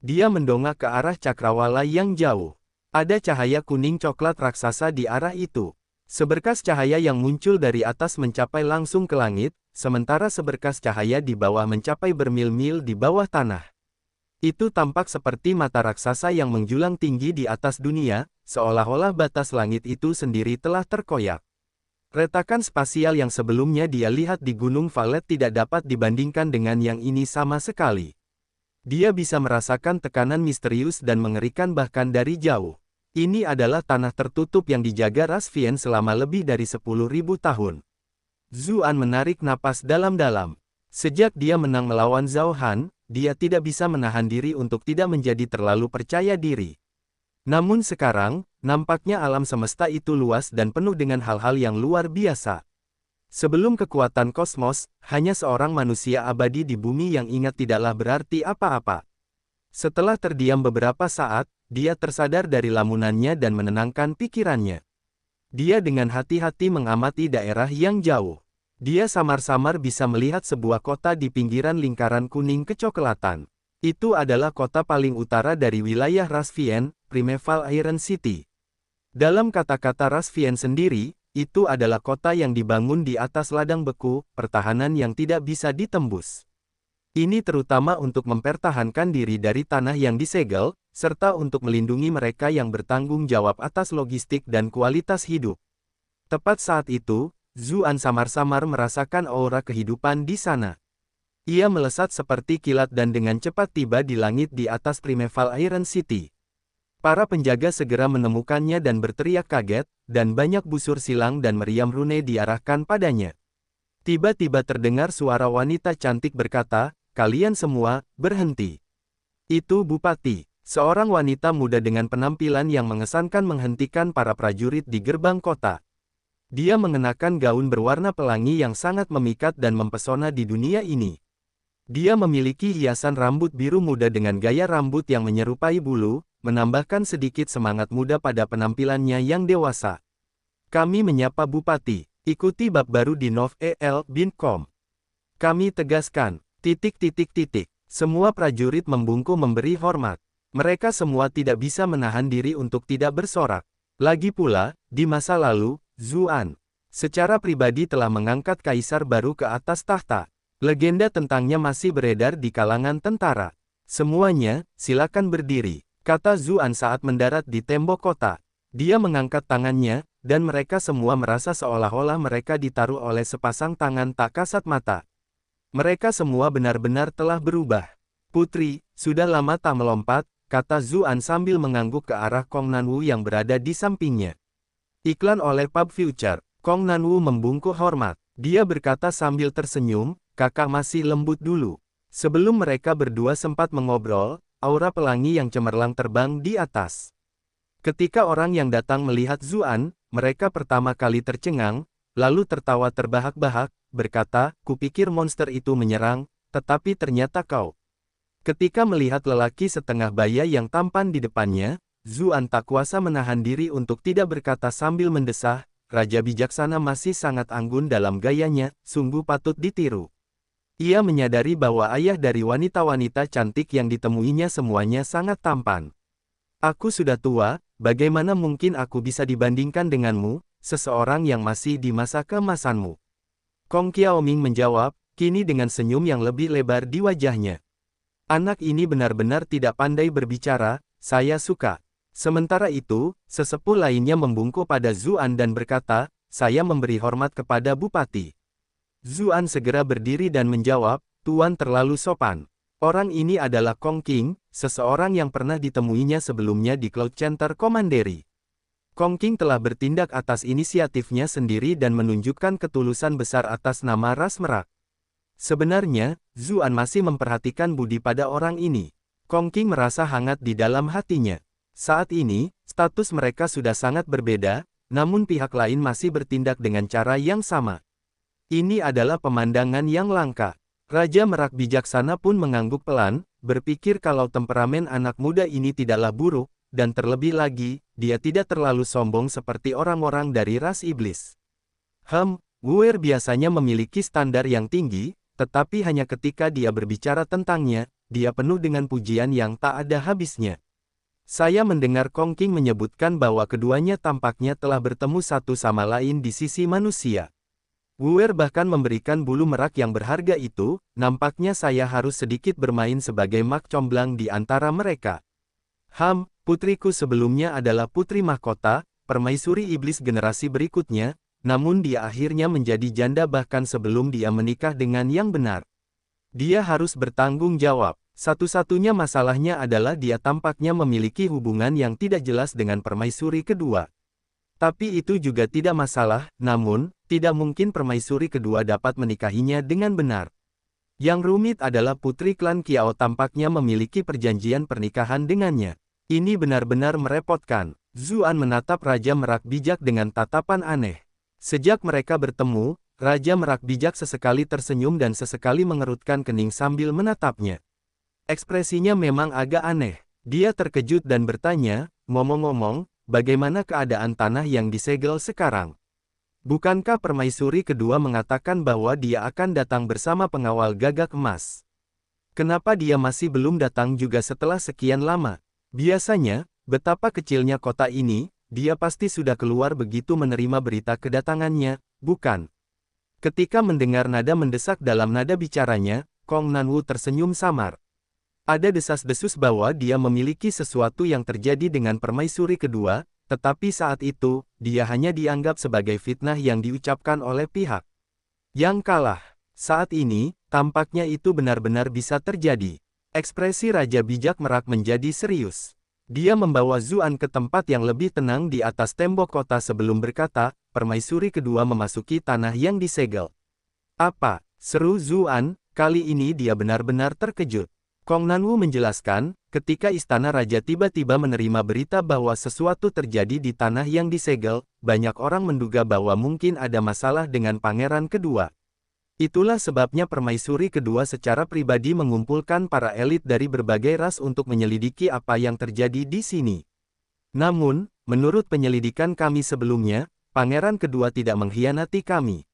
Dia mendongak ke arah cakrawala yang jauh. Ada cahaya kuning coklat raksasa di arah itu. Seberkas cahaya yang muncul dari atas mencapai langsung ke langit, sementara seberkas cahaya di bawah mencapai bermil-mil di bawah tanah. Itu tampak seperti mata raksasa yang menjulang tinggi di atas dunia, seolah-olah batas langit itu sendiri telah terkoyak. Retakan spasial yang sebelumnya dia lihat di Gunung Valet tidak dapat dibandingkan dengan yang ini sama sekali. Dia bisa merasakan tekanan misterius dan mengerikan bahkan dari jauh. Ini adalah tanah tertutup yang dijaga Rasvien selama lebih dari 10.000 tahun. Zuan menarik napas dalam-dalam. Sejak dia menang melawan Zhao Han, dia tidak bisa menahan diri untuk tidak menjadi terlalu percaya diri. Namun sekarang, nampaknya alam semesta itu luas dan penuh dengan hal-hal yang luar biasa. Sebelum kekuatan kosmos, hanya seorang manusia abadi di bumi yang ingat tidaklah berarti apa-apa. Setelah terdiam beberapa saat, dia tersadar dari lamunannya dan menenangkan pikirannya. Dia dengan hati-hati mengamati daerah yang jauh. Dia samar-samar bisa melihat sebuah kota di pinggiran lingkaran kuning kecoklatan. Itu adalah kota paling utara dari wilayah Rasvien, Primeval Iron City. Dalam kata-kata Rasvien sendiri, itu adalah kota yang dibangun di atas ladang beku, pertahanan yang tidak bisa ditembus. Ini terutama untuk mempertahankan diri dari tanah yang disegel, serta untuk melindungi mereka yang bertanggung jawab atas logistik dan kualitas hidup. Tepat saat itu, Zuan samar-samar merasakan aura kehidupan di sana. Ia melesat seperti kilat dan dengan cepat tiba di langit di atas Primeval Iron City. Para penjaga segera menemukannya dan berteriak kaget, dan banyak busur silang dan meriam rune diarahkan padanya. Tiba-tiba terdengar suara wanita cantik berkata, "Kalian semua, berhenti." Itu Bupati, seorang wanita muda dengan penampilan yang mengesankan menghentikan para prajurit di gerbang kota. Dia mengenakan gaun berwarna pelangi yang sangat memikat dan mempesona di dunia ini. Dia memiliki hiasan rambut biru muda dengan gaya rambut yang menyerupai bulu, menambahkan sedikit semangat muda pada penampilannya yang dewasa. Kami menyapa Bupati, ikuti bab baru di novel.com. Kami tegaskan, ... Semua prajurit membungkuk memberi hormat. Mereka semua tidak bisa menahan diri untuk tidak bersorak. Lagi pula, di masa lalu, Zuan secara pribadi telah mengangkat kaisar baru ke atas tahta. Legenda tentangnya masih beredar di kalangan tentara. Semuanya, silakan berdiri, kata Zuan saat mendarat di tembok kota. Dia mengangkat tangannya, dan mereka semua merasa seolah-olah mereka ditaruh oleh sepasang tangan tak kasat mata. Mereka semua benar-benar telah berubah. Putri, sudah lama tak melompat, kata Zuan sambil mengangguk ke arah Kong Nanwu yang berada di sampingnya. Iklan oleh Pub Future. Kong Nanwu membungkuk hormat. Dia berkata sambil tersenyum, kakak masih lembut dulu. Sebelum mereka berdua sempat mengobrol, aura pelangi yang cemerlang terbang di atas. Ketika orang yang datang melihat Zuan, mereka pertama kali tercengang, lalu tertawa terbahak-bahak, berkata, kupikir monster itu menyerang, tetapi ternyata kau. Ketika melihat lelaki setengah baya yang tampan di depannya, Zuan tak kuasa menahan diri untuk tidak berkata sambil mendesah, Raja Bijaksana masih sangat anggun dalam gayanya, sungguh patut ditiru. Ia menyadari bahwa ayah dari wanita-wanita cantik yang ditemuinya semuanya sangat tampan. Aku sudah tua, bagaimana mungkin aku bisa dibandingkan denganmu, seseorang yang masih di masa keemasanmu? Kong Qiaoming menjawab, kini dengan senyum yang lebih lebar di wajahnya. Anak ini benar-benar tidak pandai berbicara, saya suka. Sementara itu, sesepuh lainnya membungkuk pada Zuan dan berkata, saya memberi hormat kepada Bupati. Zuan segera berdiri dan menjawab, Tuan terlalu sopan. Orang ini adalah Kong Qing, seseorang yang pernah ditemuinya sebelumnya di Cloud Center Commandery. Kong Qing telah bertindak atas inisiatifnya sendiri dan menunjukkan ketulusan besar atas nama ras merak. Sebenarnya, Zuan masih memperhatikan budi pada orang ini. Kong Qing merasa hangat di dalam hatinya. Saat ini, status mereka sudah sangat berbeda, namun pihak lain masih bertindak dengan cara yang sama. Ini adalah pemandangan yang langka. Raja Merak Bijaksana pun mengangguk pelan, berpikir kalau temperamen anak muda ini tidaklah buruk, dan terlebih lagi, dia tidak terlalu sombong seperti orang-orang dari ras iblis. Wuer biasanya memiliki standar yang tinggi, tetapi hanya ketika dia berbicara tentangnya, dia penuh dengan pujian yang tak ada habisnya. Saya mendengar Kong Qing menyebutkan bahwa keduanya tampaknya telah bertemu satu sama lain di sisi manusia. Wuer bahkan memberikan bulu merak yang berharga itu, nampaknya saya harus sedikit bermain sebagai mak comblang di antara mereka. Putriku sebelumnya adalah putri mahkota, permaisuri iblis generasi berikutnya, namun dia akhirnya menjadi janda bahkan sebelum dia menikah dengan yang benar. Dia harus bertanggung jawab. Satu-satunya masalahnya adalah dia tampaknya memiliki hubungan yang tidak jelas dengan permaisuri kedua. Tapi itu juga tidak masalah, namun, tidak mungkin permaisuri kedua dapat menikahinya dengan benar. Yang rumit adalah putri klan Qiao tampaknya memiliki perjanjian pernikahan dengannya. Ini benar-benar merepotkan. Zuan menatap Raja Merak Bijak dengan tatapan aneh. Sejak mereka bertemu, Raja Merak Bijak sesekali tersenyum dan sesekali mengerutkan kening sambil menatapnya. Ekspresinya memang agak aneh. Dia terkejut dan bertanya, ngomong-ngomong, bagaimana keadaan tanah yang disegel sekarang? Bukankah permaisuri kedua mengatakan bahwa dia akan datang bersama pengawal gagak emas? Kenapa dia masih belum datang juga setelah sekian lama? Biasanya, betapa kecilnya kota ini, dia pasti sudah keluar begitu menerima berita kedatangannya, bukan? Ketika mendengar nada mendesak dalam nada bicaranya, Kong Nanwu tersenyum samar. Ada desas-desus bahwa dia memiliki sesuatu yang terjadi dengan permaisuri kedua, tetapi saat itu, dia hanya dianggap sebagai fitnah yang diucapkan oleh pihak yang kalah. Saat ini, tampaknya itu benar-benar bisa terjadi. Ekspresi Raja Bijak Merak menjadi serius. Dia membawa Zuan ke tempat yang lebih tenang di atas tembok kota sebelum berkata, permaisuri kedua memasuki tanah yang disegel. Apa? Seru Zuan, kali ini dia benar-benar terkejut. Kong Nanwu menjelaskan, ketika istana raja tiba-tiba menerima berita bahwa sesuatu terjadi di tanah yang disegel, banyak orang menduga bahwa mungkin ada masalah dengan pangeran kedua. Itulah sebabnya permaisuri kedua secara pribadi mengumpulkan para elit dari berbagai ras untuk menyelidiki apa yang terjadi di sini. Namun, menurut penyelidikan kami sebelumnya, pangeran kedua tidak mengkhianati kami.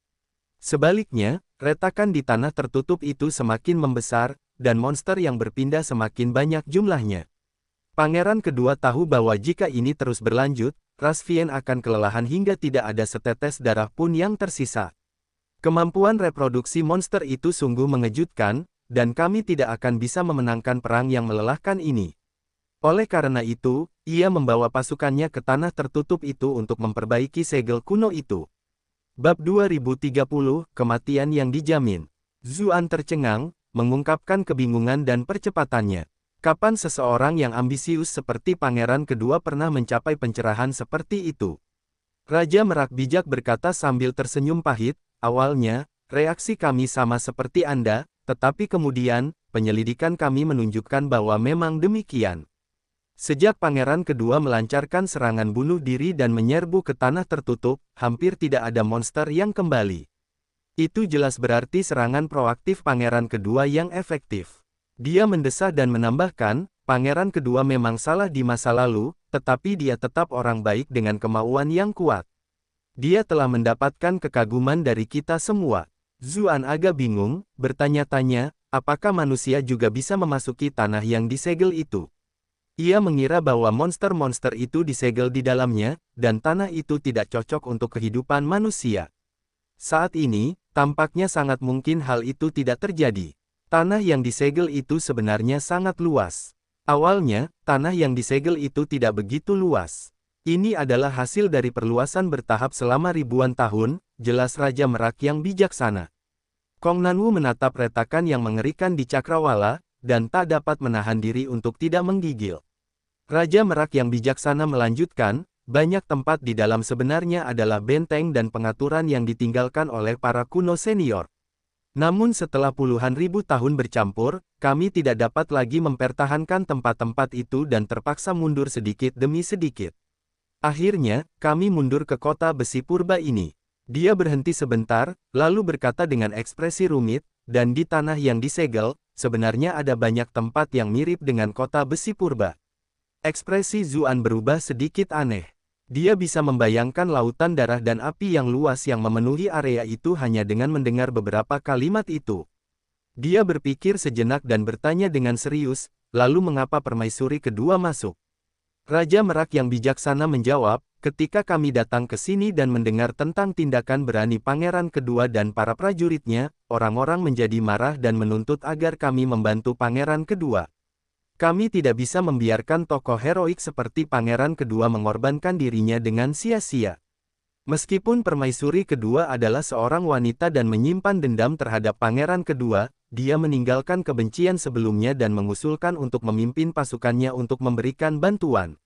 Sebaliknya, retakan di tanah tertutup itu semakin membesar, dan monster yang berpindah semakin banyak jumlahnya. Pangeran kedua tahu bahwa jika ini terus berlanjut, ras Vien akan kelelahan hingga tidak ada setetes darah pun yang tersisa. Kemampuan reproduksi monster itu sungguh mengejutkan, dan kami tidak akan bisa memenangkan perang yang melelahkan ini. Oleh karena itu, ia membawa pasukannya ke tanah tertutup itu untuk memperbaiki segel kuno itu. Bab 2030, Kematian yang Dijamin. Zuan tercengang, mengungkapkan kebingungan dan percepatannya. Kapan seseorang yang ambisius seperti pangeran kedua pernah mencapai pencerahan seperti itu? Raja Merak Bijak berkata sambil tersenyum pahit, awalnya, reaksi kami sama seperti Anda, tetapi kemudian, penyelidikan kami menunjukkan bahwa memang demikian. Sejak pangeran kedua melancarkan serangan bunuh diri dan menyerbu ke tanah tertutup, hampir tidak ada monster yang kembali. Itu jelas berarti serangan proaktif pangeran kedua yang efektif. Dia mendesah dan menambahkan, pangeran kedua memang salah di masa lalu, tetapi dia tetap orang baik dengan kemauan yang kuat. Dia telah mendapatkan kekaguman dari kita semua. Zuan agak bingung, bertanya-tanya, apakah manusia juga bisa memasuki tanah yang disegel itu? Ia mengira bahwa monster-monster itu disegel di dalamnya, dan tanah itu tidak cocok untuk kehidupan manusia. Saat ini, tampaknya sangat mungkin hal itu tidak terjadi. Tanah yang disegel itu sebenarnya sangat luas. Awalnya, tanah yang disegel itu tidak begitu luas. Ini adalah hasil dari perluasan bertahap selama ribuan tahun, jelas Raja Merak yang bijaksana. Kong Nanwu menatap retakan yang mengerikan di cakrawala, dan tak dapat menahan diri untuk tidak menggigil. Raja Merak yang bijaksana melanjutkan, banyak tempat di dalam sebenarnya adalah benteng dan pengaturan yang ditinggalkan oleh para kuno senior. Namun setelah puluhan ribu tahun bercampur, kami tidak dapat lagi mempertahankan tempat-tempat itu dan terpaksa mundur sedikit demi sedikit. Akhirnya, kami mundur ke kota besi purba ini. Dia berhenti sebentar, lalu berkata dengan ekspresi rumit, dan di tanah yang disegel, sebenarnya ada banyak tempat yang mirip dengan kota besi purba. Ekspresi Zuan berubah sedikit aneh. Dia bisa membayangkan lautan darah dan api yang luas yang memenuhi area itu hanya dengan mendengar beberapa kalimat itu. Dia berpikir sejenak dan bertanya dengan serius, lalu mengapa permaisuri kedua masuk? Raja Merak yang bijaksana menjawab, ketika kami datang ke sini dan mendengar tentang tindakan berani pangeran kedua dan para prajuritnya, orang-orang menjadi marah dan menuntut agar kami membantu pangeran kedua. Kami tidak bisa membiarkan tokoh heroik seperti pangeran kedua mengorbankan dirinya dengan sia-sia. Meskipun permaisuri kedua adalah seorang wanita dan menyimpan dendam terhadap pangeran kedua, dia meninggalkan kebencian sebelumnya dan mengusulkan untuk memimpin pasukannya untuk memberikan bantuan.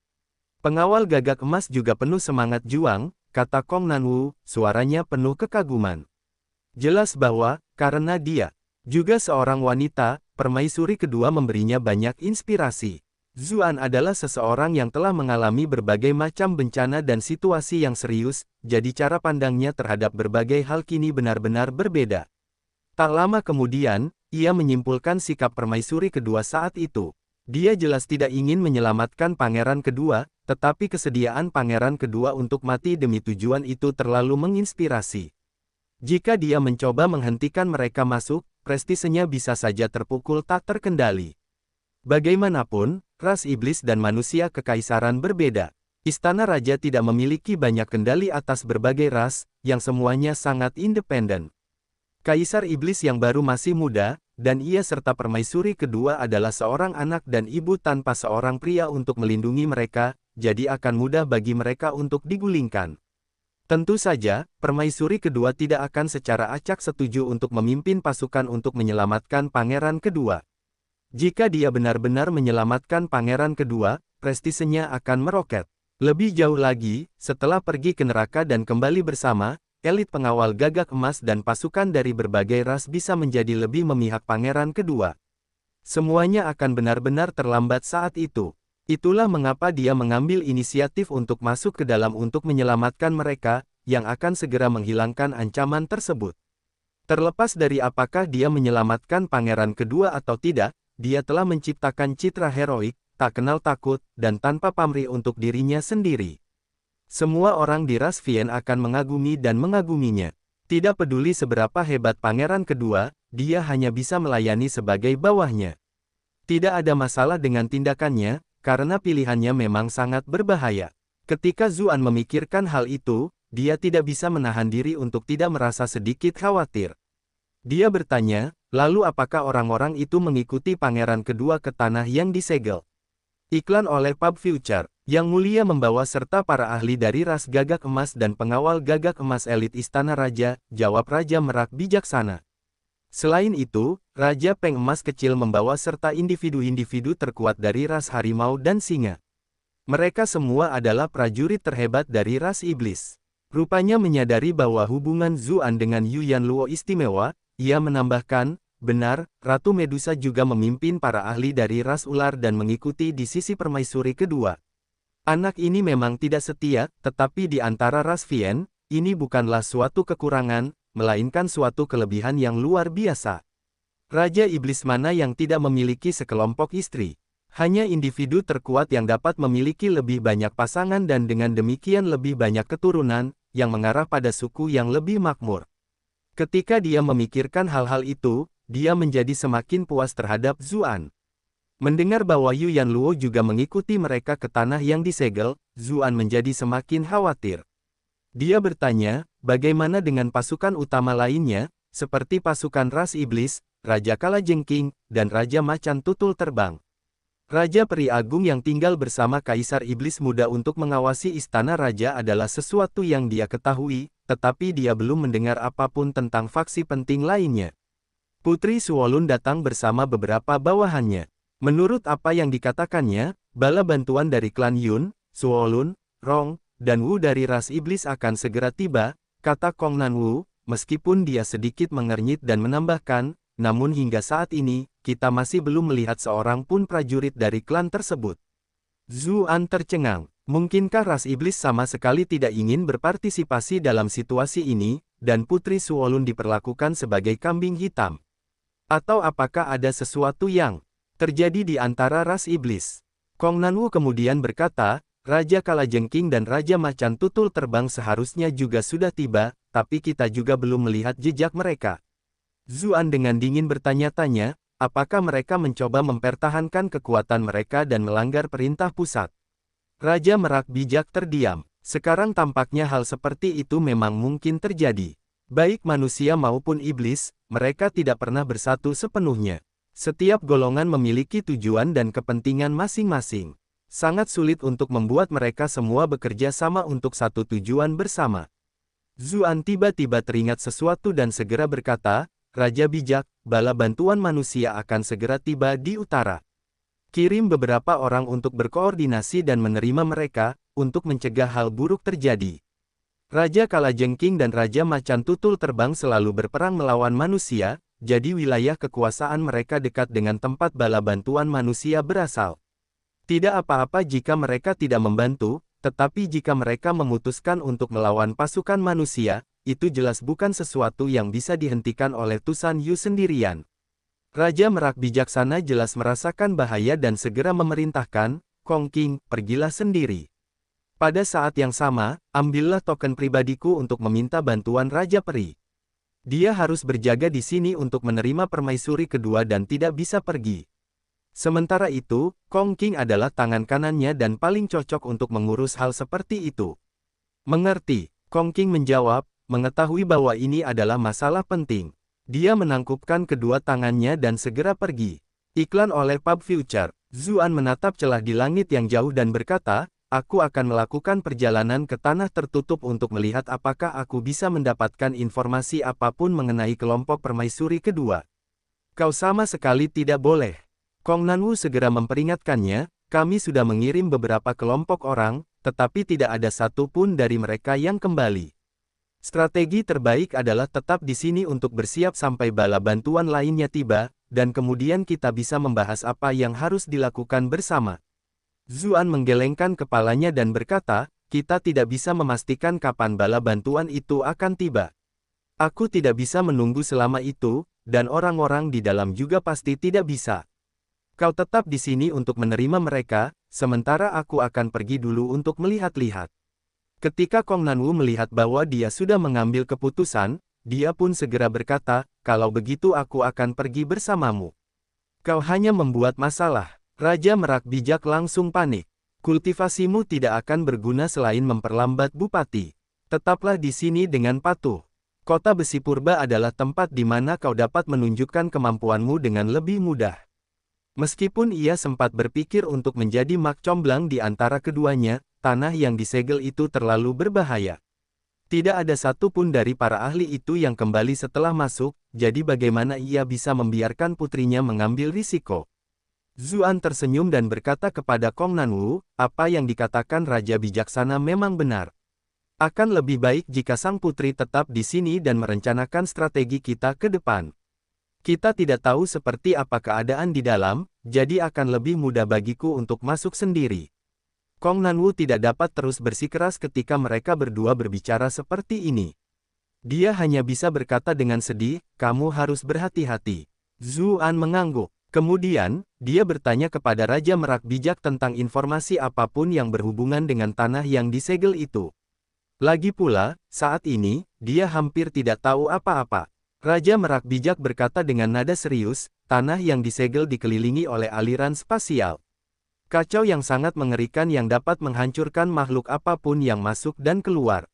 Pengawal gagak emas juga penuh semangat juang, kata Kong Nanwu, suaranya penuh kekaguman. Jelas bahwa, karena dia juga seorang wanita, permaisuri kedua memberinya banyak inspirasi. Zuan adalah seseorang yang telah mengalami berbagai macam bencana dan situasi yang serius, jadi cara pandangnya terhadap berbagai hal kini benar-benar berbeda. Tak lama kemudian, ia menyimpulkan sikap permaisuri kedua saat itu. Dia jelas tidak ingin menyelamatkan pangeran kedua, tetapi kesediaan pangeran kedua untuk mati demi tujuan itu terlalu menginspirasi. Jika dia mencoba menghentikan mereka masuk, prestisenya bisa saja terpukul tak terkendali. Bagaimanapun, ras iblis dan manusia kekaisaran berbeda. Istana raja tidak memiliki banyak kendali atas berbagai ras, yang semuanya sangat independen. Kaisar iblis yang baru masih muda, dan ia serta permaisuri kedua adalah seorang anak dan ibu tanpa seorang pria untuk melindungi mereka, jadi akan mudah bagi mereka untuk digulingkan. Tentu saja, permaisuri kedua tidak akan secara acak setuju untuk memimpin pasukan untuk menyelamatkan pangeran kedua. Jika dia benar-benar menyelamatkan pangeran kedua, prestisenya akan meroket. Lebih jauh lagi, setelah pergi ke neraka dan kembali bersama, elit pengawal gagak emas dan pasukan dari berbagai ras bisa menjadi lebih memihak pangeran kedua. Semuanya akan benar-benar terlambat saat itu. Itulah mengapa dia mengambil inisiatif untuk masuk ke dalam untuk menyelamatkan mereka, yang akan segera menghilangkan ancaman tersebut. Terlepas dari apakah dia menyelamatkan pangeran kedua atau tidak, dia telah menciptakan citra heroik, tak kenal takut, dan tanpa pamrih untuk dirinya sendiri. Semua orang di ras Vian akan mengagumi dan mengaguminya. Tidak peduli seberapa hebat pangeran kedua, dia hanya bisa melayani sebagai bawahnya. Tidak ada masalah dengan tindakannya, karena pilihannya memang sangat berbahaya. Ketika Zuan memikirkan hal itu, dia tidak bisa menahan diri untuk tidak merasa sedikit khawatir. Dia bertanya, lalu apakah orang-orang itu mengikuti pangeran kedua ke tanah yang disegel? Iklan oleh Pub Future, yang mulia membawa serta para ahli dari ras gagak emas dan pengawal gagak emas elit istana raja, jawab Raja Merak bijaksana. Selain itu, Raja Peng Emas kecil membawa serta individu-individu terkuat dari ras harimau dan singa. Mereka semua adalah prajurit terhebat dari ras iblis. Rupanya menyadari bahwa hubungan Zuan dengan Yu Yanluo istimewa, ia menambahkan, benar, Ratu Medusa juga memimpin para ahli dari ras ular dan mengikuti di sisi permaisuri kedua. Anak ini memang tidak setia, tetapi di antara ras Vian, ini bukanlah suatu kekurangan, melainkan suatu kelebihan yang luar biasa. Raja iblis mana yang tidak memiliki sekelompok istri? Hanya individu terkuat yang dapat memiliki lebih banyak pasangan dan dengan demikian lebih banyak keturunan, yang mengarah pada suku yang lebih makmur. Ketika dia memikirkan hal-hal itu, dia menjadi semakin puas terhadap Zuan. Mendengar bahwa Yu Yanluo juga mengikuti mereka ke tanah yang disegel, Zuan menjadi semakin khawatir. Dia bertanya, bagaimana dengan pasukan utama lainnya, seperti pasukan ras iblis, Raja Kalajengking, dan Raja Macan Tutul Terbang. Raja Peri Agung yang tinggal bersama Kaisar Iblis Muda untuk mengawasi istana raja adalah sesuatu yang dia ketahui, tetapi dia belum mendengar apapun tentang faksi penting lainnya. Putri Suolun datang bersama beberapa bawahannya. Menurut apa yang dikatakannya, bala bantuan dari klan Yun, Suolun, Rong, dan Wu dari ras iblis akan segera tiba, kata Kong Nanwu, meskipun dia sedikit mengernyit dan menambahkan, namun hingga saat ini, kita masih belum melihat seorang pun prajurit dari klan tersebut. Zuan tercengang. Mungkinkah ras iblis sama sekali tidak ingin berpartisipasi dalam situasi ini, dan Putri Suolun diperlakukan sebagai kambing hitam? Atau apakah ada sesuatu yang terjadi di antara ras iblis? Kong Nanwu kemudian berkata, Raja Kalajengking dan Raja Macan Tutul Terbang seharusnya juga sudah tiba, tapi kita juga belum melihat jejak mereka. Zuan dengan dingin bertanya-tanya, apakah mereka mencoba mempertahankan kekuatan mereka dan melanggar perintah pusat? Raja Merak Bijak terdiam. Sekarang tampaknya hal seperti itu memang mungkin terjadi. Baik manusia maupun iblis, mereka tidak pernah bersatu sepenuhnya. Setiap golongan memiliki tujuan dan kepentingan masing-masing. Sangat sulit untuk membuat mereka semua bekerja sama untuk satu tujuan bersama. Zuan tiba-tiba teringat sesuatu dan segera berkata, Raja Bijak, bala bantuan manusia akan segera tiba di utara. Kirim beberapa orang untuk berkoordinasi dan menerima mereka, untuk mencegah hal buruk terjadi. Raja Kalajengking dan Raja Macan Tutul Terbang selalu berperang melawan manusia, jadi wilayah kekuasaan mereka dekat dengan tempat bala bantuan manusia berasal. Tidak apa-apa jika mereka tidak membantu, tetapi jika mereka memutuskan untuk melawan pasukan manusia, itu jelas bukan sesuatu yang bisa dihentikan oleh Tusan Yu sendirian. Raja Merak Bijaksana jelas merasakan bahaya dan segera memerintahkan, Kong King, pergilah sendiri. Pada saat yang sama, ambillah token pribadiku untuk meminta bantuan Raja Peri. Dia harus berjaga di sini untuk menerima permaisuri kedua dan tidak bisa pergi. Sementara itu, Kong King adalah tangan kanannya dan paling cocok untuk mengurus hal seperti itu. Mengerti, Kong King menjawab, mengetahui bahwa ini adalah masalah penting. Dia menangkupkan kedua tangannya dan segera pergi. Iklan oleh Pub Future. Zuan menatap celah di langit yang jauh dan berkata, aku akan melakukan perjalanan ke tanah tertutup untuk melihat apakah aku bisa mendapatkan informasi apapun mengenai kelompok permaisuri kedua. Kau sama sekali tidak boleh. Kong Nanwu segera memperingatkannya, kami sudah mengirim beberapa kelompok orang, tetapi tidak ada satu pun dari mereka yang kembali. Strategi terbaik adalah tetap di sini untuk bersiap sampai bala bantuan lainnya tiba, dan kemudian kita bisa membahas apa yang harus dilakukan bersama. Zuan menggelengkan kepalanya dan berkata, kita tidak bisa memastikan kapan bala bantuan itu akan tiba. Aku tidak bisa menunggu selama itu, dan orang-orang di dalam juga pasti tidak bisa. Kau tetap di sini untuk menerima mereka, sementara aku akan pergi dulu untuk melihat-lihat. Ketika Kong Nanwu melihat bahwa dia sudah mengambil keputusan, dia pun segera berkata, kalau begitu aku akan pergi bersamamu. Kau hanya membuat masalah. Raja Merak Bijak langsung panik. Kultivasimu tidak akan berguna selain memperlambat Bupati. Tetaplah di sini dengan patuh. Kota Besi Purba adalah tempat di mana kau dapat menunjukkan kemampuanmu dengan lebih mudah. Meskipun ia sempat berpikir untuk menjadi mak comblang di antara keduanya, tanah yang disegel itu terlalu berbahaya. Tidak ada satupun dari para ahli itu yang kembali setelah masuk, jadi bagaimana ia bisa membiarkan putrinya mengambil risiko? Zuan tersenyum dan berkata kepada Kong Nanwu, apa yang dikatakan Raja Bijaksana memang benar. Akan lebih baik jika sang putri tetap di sini dan merencanakan strategi kita ke depan. Kita tidak tahu seperti apa keadaan di dalam, jadi akan lebih mudah bagiku untuk masuk sendiri. Kong Nanwu tidak dapat terus bersikeras ketika mereka berdua berbicara seperti ini. Dia hanya bisa berkata dengan sedih, kamu harus berhati-hati. Zuan mengangguk. Kemudian, dia bertanya kepada Raja Merak Bijak tentang informasi apapun yang berhubungan dengan tanah yang disegel itu. Lagi pula, saat ini, dia hampir tidak tahu apa-apa. Raja Merak Bijak berkata dengan nada serius, tanah yang disegel dikelilingi oleh aliran spasial. Kacau yang sangat mengerikan yang dapat menghancurkan makhluk apapun yang masuk dan keluar.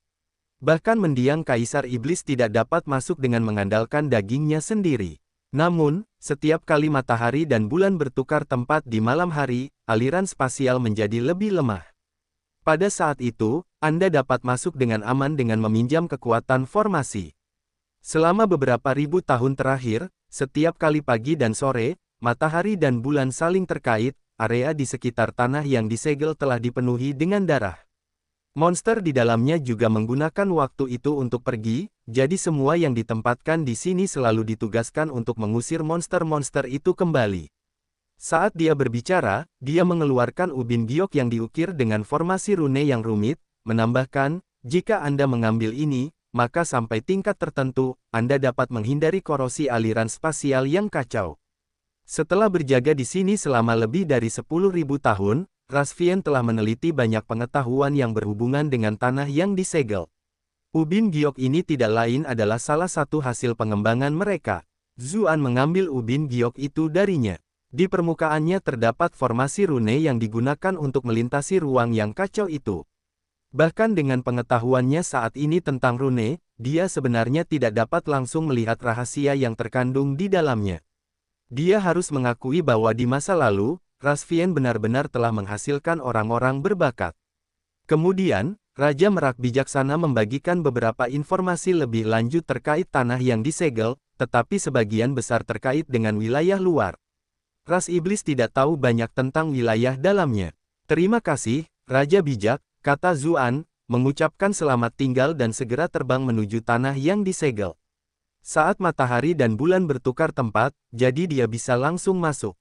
Bahkan mendiang Kaisar Iblis tidak dapat masuk dengan mengandalkan dagingnya sendiri. Namun, setiap kali matahari dan bulan bertukar tempat di malam hari, aliran spasial menjadi lebih lemah. Pada saat itu, Anda dapat masuk dengan aman dengan meminjam kekuatan formasi. Selama beberapa ribu tahun terakhir, setiap kali pagi dan sore, matahari dan bulan saling terkait, area di sekitar tanah yang disegel telah dipenuhi dengan darah. Monster di dalamnya juga menggunakan waktu itu untuk pergi, jadi semua yang ditempatkan di sini selalu ditugaskan untuk mengusir monster-monster itu kembali. Saat dia berbicara, dia mengeluarkan ubin giok yang diukir dengan formasi rune yang rumit, menambahkan, jika Anda mengambil ini, maka sampai tingkat tertentu, Anda dapat menghindari korosi aliran spasial yang kacau. Setelah berjaga di sini selama lebih dari 10.000 tahun, Rasvian telah meneliti banyak pengetahuan yang berhubungan dengan tanah yang disegel. Ubin giok ini tidak lain adalah salah satu hasil pengembangan mereka. Zuan mengambil ubin giok itu darinya. Di permukaannya terdapat formasi rune yang digunakan untuk melintasi ruang yang kacau itu. Bahkan dengan pengetahuannya saat ini tentang rune, dia sebenarnya tidak dapat langsung melihat rahasia yang terkandung di dalamnya. Dia harus mengakui bahwa di masa lalu, Rasvian benar-benar telah menghasilkan orang-orang berbakat. Kemudian, Raja Merak bijaksana membagikan beberapa informasi lebih lanjut terkait tanah yang disegel, tetapi sebagian besar terkait dengan wilayah luar. Ras iblis tidak tahu banyak tentang wilayah dalamnya. Terima kasih, Raja Bijak, kata Zuan, mengucapkan selamat tinggal dan segera terbang menuju tanah yang disegel. Saat matahari dan bulan bertukar tempat, jadi dia bisa langsung masuk.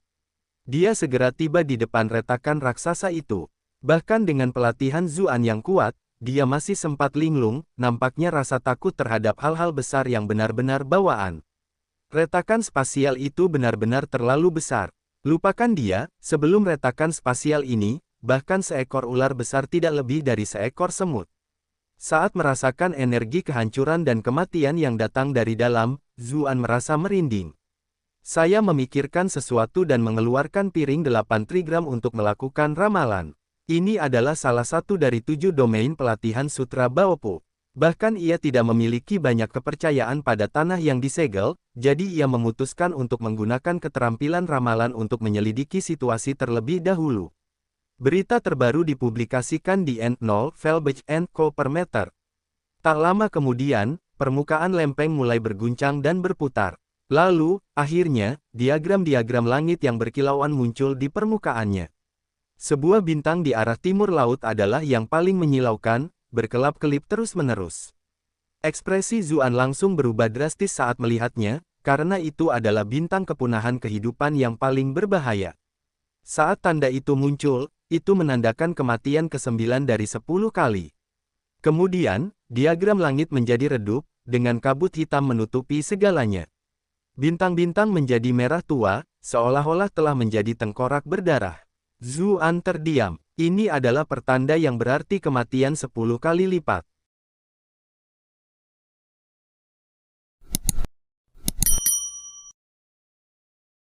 Dia segera tiba di depan retakan raksasa itu. Bahkan dengan pelatihan Zuan yang kuat, dia masih sempat linglung, nampaknya rasa takut terhadap hal-hal besar yang benar-benar bawaan. Retakan spasial itu benar-benar terlalu besar. Lupakan dia, sebelum retakan spasial ini, bahkan seekor ular besar tidak lebih dari seekor semut. Saat merasakan energi kehancuran dan kematian yang datang dari dalam, Zuan merasa merinding. Saya memikirkan sesuatu dan mengeluarkan piring 8 trigram untuk melakukan ramalan. Ini adalah salah satu dari 7 domain pelatihan Sutra Baopu. Bahkan ia tidak memiliki banyak kepercayaan pada tanah yang disegel, jadi ia memutuskan untuk menggunakan keterampilan ramalan untuk menyelidiki situasi terlebih dahulu. Berita terbaru dipublikasikan di N0 Velbech & Co per meter. Tak lama kemudian, permukaan lempeng mulai berguncang dan berputar. Lalu, akhirnya, diagram-diagram langit yang berkilauan muncul di permukaannya. Sebuah bintang di arah timur laut adalah yang paling menyilaukan, berkelap-kelip terus-menerus. Ekspresi Zuan langsung berubah drastis saat melihatnya, karena itu adalah bintang kepunahan kehidupan yang paling berbahaya. Saat tanda itu muncul, itu menandakan kematian ke-9 dari 10 kali. Kemudian, diagram langit menjadi redup, dengan kabut hitam menutupi segalanya. Bintang-bintang menjadi merah tua, seolah-olah telah menjadi tengkorak berdarah. Zuan terdiam. Ini adalah pertanda yang berarti kematian 10 kali lipat.